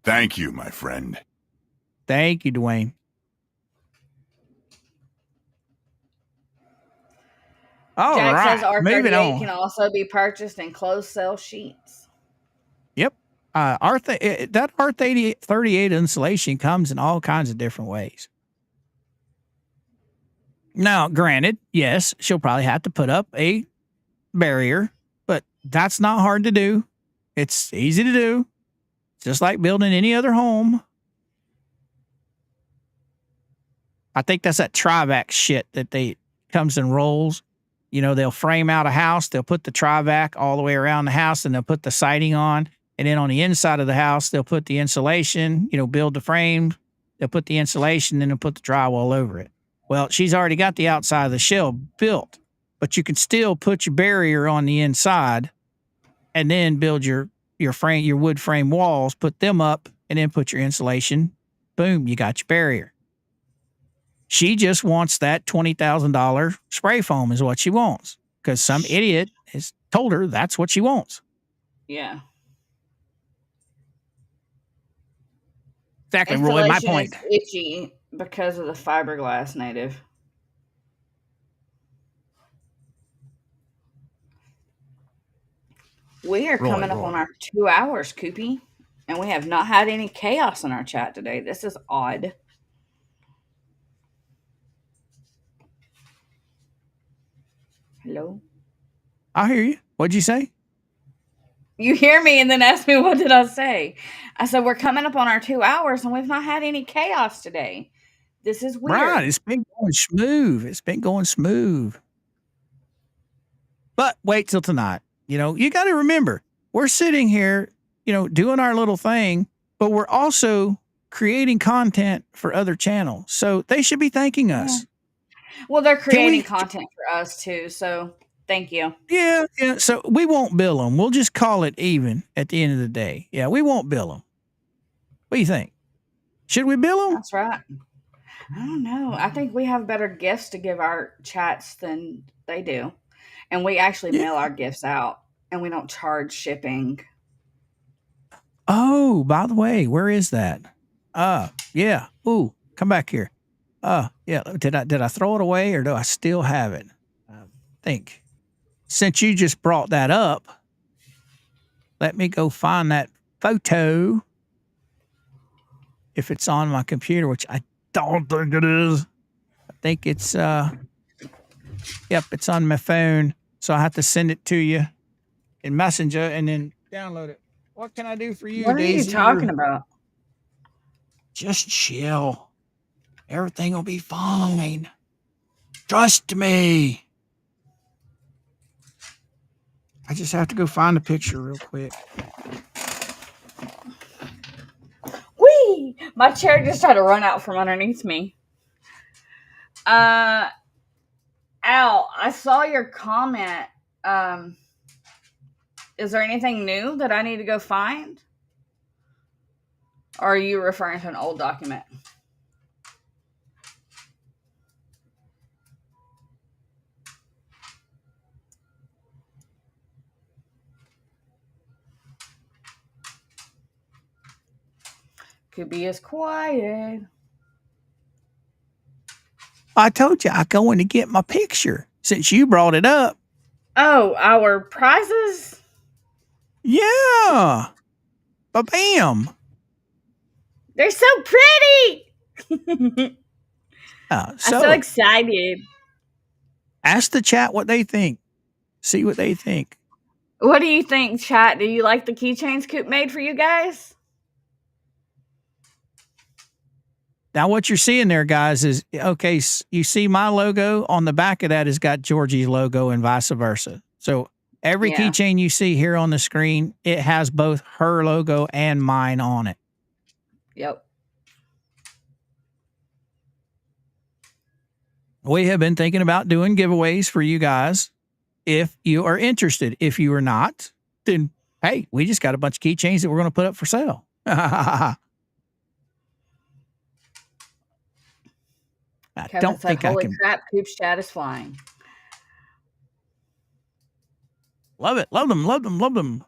E: Thank you, my friend.
B: Thank you, Dwayne. All
C: Jack
B: right.
C: says
B: Moving
C: R38
B: on.
C: can also be purchased in closed cell sheets.
B: Yep. That R38 insulation comes in all kinds of different ways. Now, granted, yes, she'll probably have to put up a barrier, but that's not hard to do. It's easy to do. Just like building any other home. I think that's that Trivac shit that comes in rolls. You know, they'll frame out a house. They'll put the Trivac all the way around the house, and they'll put the siding on. And then on the inside of the house, they'll put the insulation, build the frame. They'll put the insulation, and they'll put the drywall over it. Well, she's already got the outside of the shell built, but you can still put your barrier on the inside and then build your frame, your wood frame walls, put them up, and then put your insulation. Boom, you got your barrier. She just wants that $20,000 spray foam is what she wants because some idiot has told her that's what she wants.
C: Yeah.
B: Exactly, Roy, my point.
C: Installation is itchy because of the fiberglass native. We are coming up on our 2 hours, Coopy, and we have not had any chaos in our chat today. This is odd. Hello?
B: I hear you. What'd you say?
C: You hear me and then ask me, what did I say? I said, we're coming up on our 2 hours and we've not had any chaos today. This is weird.
B: Right. It's been going smooth. But wait till tonight. You got to remember, we're sitting here, doing our little thing, but we're also creating content for other channels. So they should be thanking us.
C: Well, they're creating content for us too. So thank you.
B: Yeah. So we won't bill them. We'll just call it even at the end of the day. Yeah, we won't bill them. What do you think? Should we bill them?
C: That's right. I don't know. I think we have better gifts to give our chats than they do. And we actually mail our gifts out and we don't charge shipping.
B: Oh, by the way, where is that? Yeah. Ooh, come back here. Yeah. Did I throw it away or do I still have it? I think. Since you just brought that up, let me go find that photo. If it's on my computer, which I don't think it is. I think it's it's on my phone. So I have to send it to you in Messenger and then download it. What can I do for you,
C: What are
B: Daisy?
C: you talking about?
B: Just chill. Everything will be fine. Trust me. I just have to go find the picture real quick.
C: Whee! My chair just tried to run out from underneath me. Al, I saw your comment. Is there anything new that I need to go find? Or are you referring to an old document? Could be as quiet.
B: I told you I going to get my picture since you brought it up.
C: Oh, our prizes?
B: Yeah. Ba-bam.
C: They're so pretty.
B: I'm
C: so excited.
B: Ask the chat what they think. See what they think.
C: What do you think, chat? Do you like the keychains Coop made for you guys?
B: Now, what you're seeing there, guys, is okay. You see my logo on the back of that has got Georgie's logo and vice versa. So every
C: Yeah.
B: keychain you see here on the screen, it has both her logo and mine on it.
C: Yep.
B: We have been thinking about doing giveaways for you guys if you are interested. If you are not, then hey, we just got a bunch of keychains that we're going to put up for sale. I
C: Kevin
B: don't
C: said,
B: think I
C: holy
B: can.
C: crap, Coop's chat is flying.
B: Love it. Love them. Love them. Love them.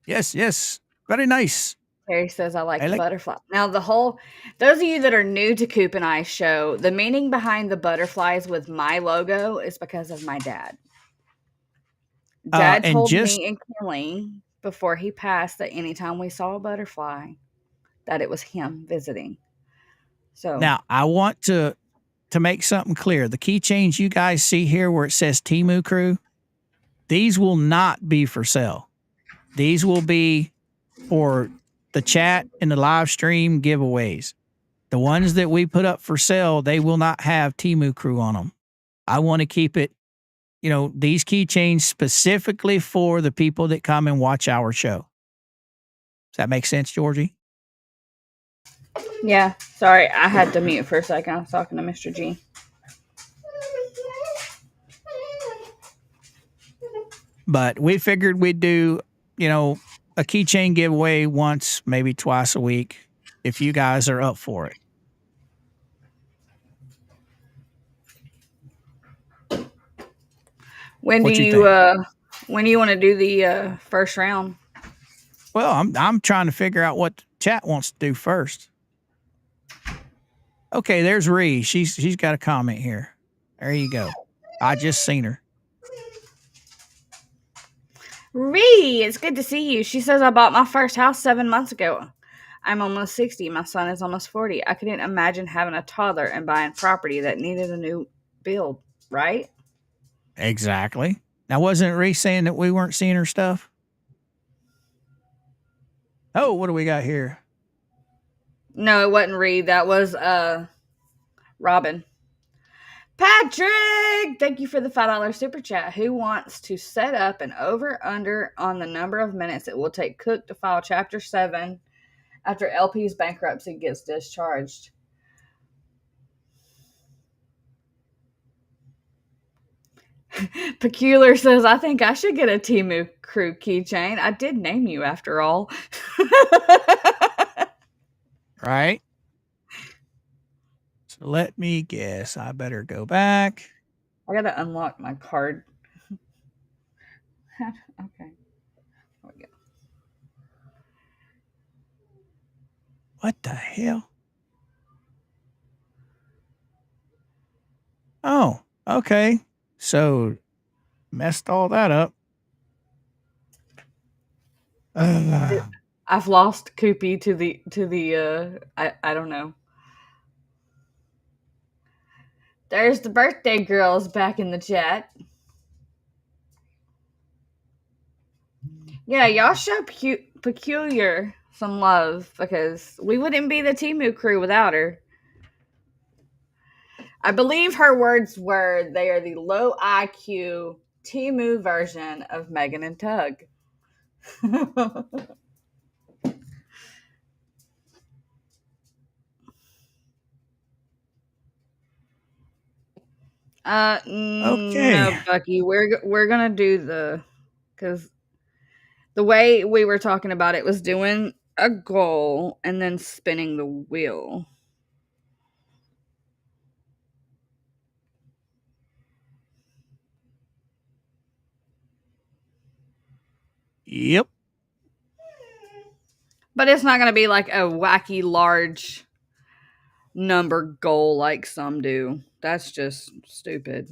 B: Yes. Yes. Very nice.
C: Terry says, I like
B: I
C: the
B: like-
C: butterfly. Now, those of you that are new to Coop and I show, the meaning behind the butterflies with my logo is because of my dad. Dad
B: and
C: told
B: just-
C: me and Kelly before he passed that anytime we saw a butterfly, that it was him visiting. So
B: Now, I want to make something clear. The keychains you guys see here where it says Temu Crew, these will not be for sale. These will be for the chat and the live stream giveaways. The ones that we put up for sale, they will not have Temu Crew on them. I want to keep it, these keychains specifically for the people that come and watch our show. Does that make sense, Georgie?
C: yeah, sorry, I had to mute for a second. I was talking to Mr. G.
B: But we figured we'd do, a keychain giveaway once, maybe twice a week, if you guys are up for it.
C: When
B: What
C: do
B: you
C: when do you want to do the first round?
B: Well, I'm trying to figure out what the chat wants to do first. Okay, there's Ree. She's got a comment here. There you go. I just seen her.
C: Ree, it's good to see you. She says, I bought my first house 7 months ago. I'm almost 60. My son is almost 40. I couldn't imagine having a toddler and buying property that needed a new build, right?
B: Exactly. Now, wasn't Ree saying that we weren't seeing her stuff? Oh, what do we got here?
C: No, it wasn't Ree. That was Robin. Patrick, thank you for the $5 super chat. Who wants to set up an over-under on the number of minutes it will take Cook to file Chapter 7 after LP's bankruptcy gets discharged? Peculiar says, I think I should get a Temu Crew keychain. I did name you after all.
B: Right? So let me guess. I better go back.
C: I gotta unlock my card. Okay. There we go.
B: What the hell? Oh, okay. So messed all that up.
C: I've lost Coopy to the I don't know. There's the birthday girls back in the chat. Yeah, y'all show Peculiar some love because we wouldn't be the Temu Crew without her. I believe her words were, they are the low IQ Temu version of Megan and Tug.
B: Okay.
C: No, Bucky, we're gonna do because the way we were talking about it was doing a goal and then spinning the wheel.
B: Yep.
C: But it's not gonna be like a wacky large number goal like some do. That's just stupid.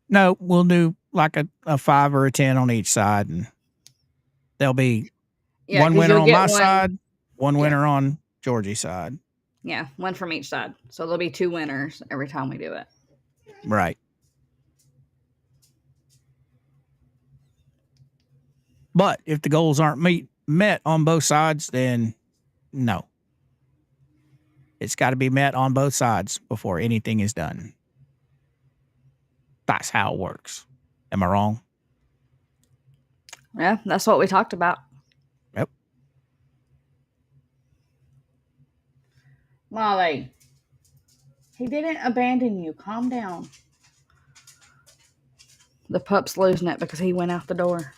B: No, we'll do like a 5 or a 10 on each side, and there'll be
C: Yeah,
B: one
C: 'cause
B: winner
C: you'll
B: on
C: get
B: my
C: one-
B: side, one winner on Georgie's side.
C: Yeah, one from each side. So there'll be 2 winners every time we do it.
B: Right. But if the goals aren't met on both sides, then no. It's got to be met on both sides before anything is done. That's how it works. Am I wrong?
C: Yeah, that's what we talked about.
B: Yep.
C: Molly, he didn't abandon you. Calm down. The pup's losing it because he went out the door.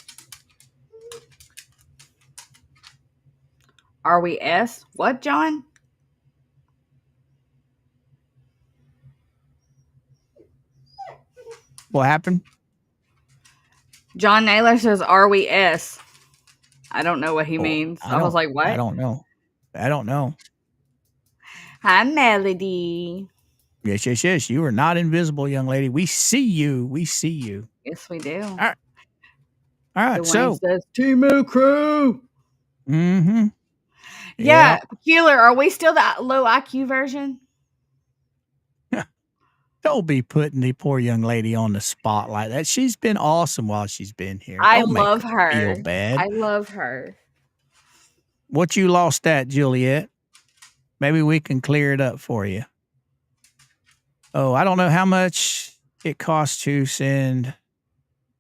C: Are we S? What, John?
B: What happened?
C: John Naylor says, are we S? I don't know what he means. I was like, what?
B: I don't know.
C: Hi, Melody.
B: Yes. You are not invisible, young lady. We see you.
C: Yes, we do.
B: All right.
C: Dwayne
B: So,
C: says, Timu Crew.
B: mm-hmm.
C: Yeah, Peculiar, are we still the low IQ version?
B: Don't be putting the poor young lady on the spot like that. She's been awesome while she's been here.
C: I
B: Don't make
C: love her.
B: Feel bad.
C: I love her.
B: What you lost at, Juliet? Maybe we can clear it up for you. Oh, I don't know how much it costs to send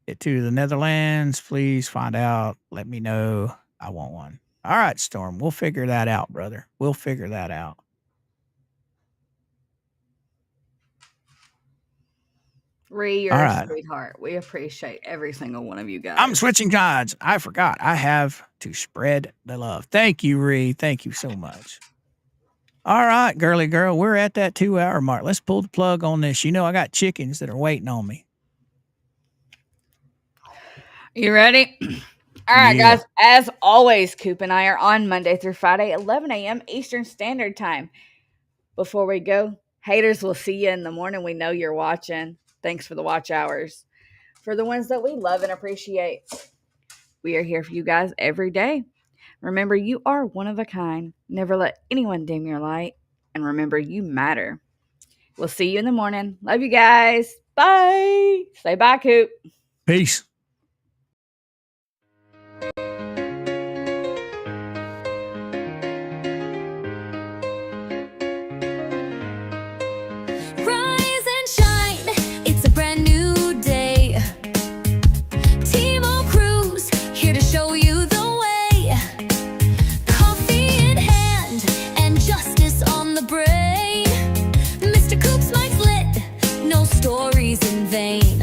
B: it to the Netherlands. Please find out. Let me know. I want one. All right, Storm. We'll figure that out, brother. We'll figure that out.
C: Ree, you're
B: All
C: a
B: right.
C: sweetheart. We appreciate every single one of you guys.
B: I'm switching sides. I forgot. I have to spread the love. Thank you, Ree. Thank you so much. All right, girly girl. We're at that 2-hour mark. Let's pull the plug on this. You know, I got chickens that are waiting on me.
C: You ready? All right, guys. As always, Coop and I are on Monday through Friday, 11 a.m. Eastern Standard Time. Before we go, haters, will see you in the morning. We know you're watching. Thanks for the watch hours. For the ones that we love and appreciate, we are here for you guys every day. Remember, you are one of a kind. Never let anyone dim your light. And remember, you matter. We'll see you in the morning. Love you guys. Bye. Say bye, Coop.
B: Peace.
A: Rise and shine, it's a brand new day. Timo Cruz, here to show you the way. Coffee in hand and justice on the brain. Mr. Coop's mic's lit, no stories in vain.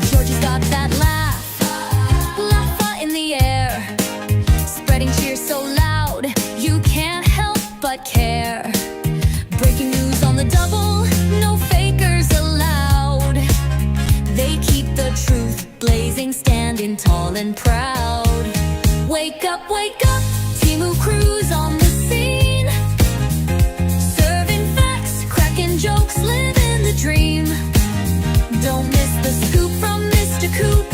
A: Georgie's got that laugh in the air. Spreading cheers so loud, you can't help but care. Breaking news on the double, no fakers allowed. They keep the truth blazing, standing tall and proud. Wake up, Timu Cruz on the scene. Serving facts, cracking jokes, living the dream. Don't miss the scoop from Mr. Coop.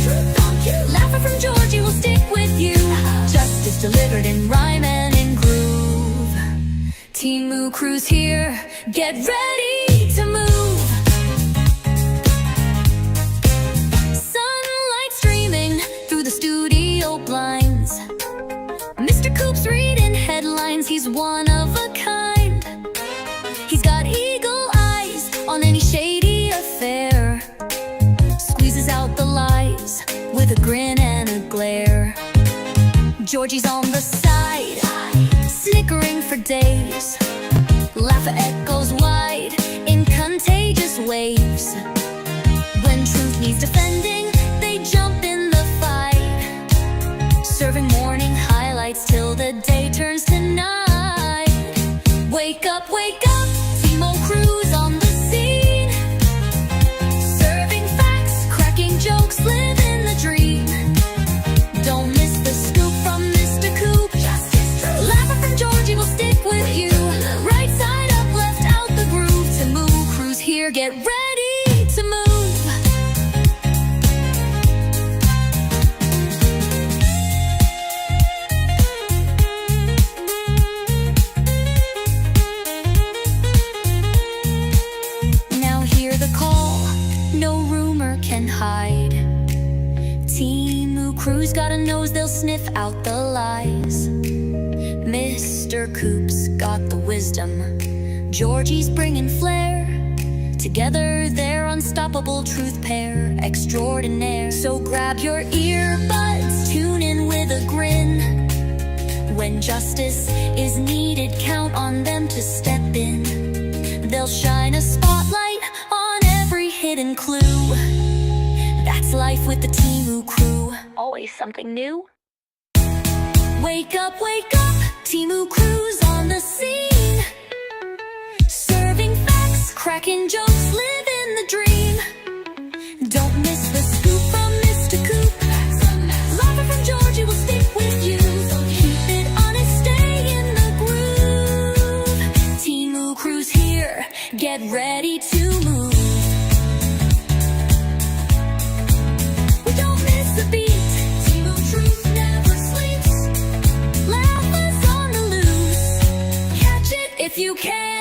A: Laughing from Georgie will stick with you. Justice delivered in rhyme and in groove. Timu Cruz here, get ready to move. Sunlight streaming through the studio blinds. Mr. Coop's reading headlines, he's one of a kind. He's got eagle eyes on any shady affair. Squeezes out the lies with a grin and a glare. Georgie's on the side, snickering for days. Laughter echoes wide in contagious waves. When truth needs defending, they jump in the fight. Serving morning highlights till the day turns to night. Wake up, Timo Cruz on the scene. Serving facts, cracking jokes, living the dream. Don't miss the scoop from Mr. Coop. Laughing from Georgie will stick with you. Right side up, left out the groove. Timo Cruz here, get ready to move. Now hear the call, no rumor can hide. Timu Crew's got a nose, they'll sniff out the lies. Mr. Coop's got the wisdom, Georgie's bringing flair. Together they're unstoppable truth pair extraordinaire. So grab your earbuds, tune in with a grin. When justice is needed, count on them to step in. They'll shine a spotlight on every hidden clue. That's life with the Timu crew. Always something new. Wake up, Timu crew's on the scene. Serving facts, cracking jokes, living the dream. Don't miss the scoop from Mr. Coop. Love from Georgie will stick with you. So keep it honest, stay in the groove. Timu crew's here, get ready to move. We don't miss a beat. Timu truth never sleeps. Laugh us on the loose. Catch it if you can.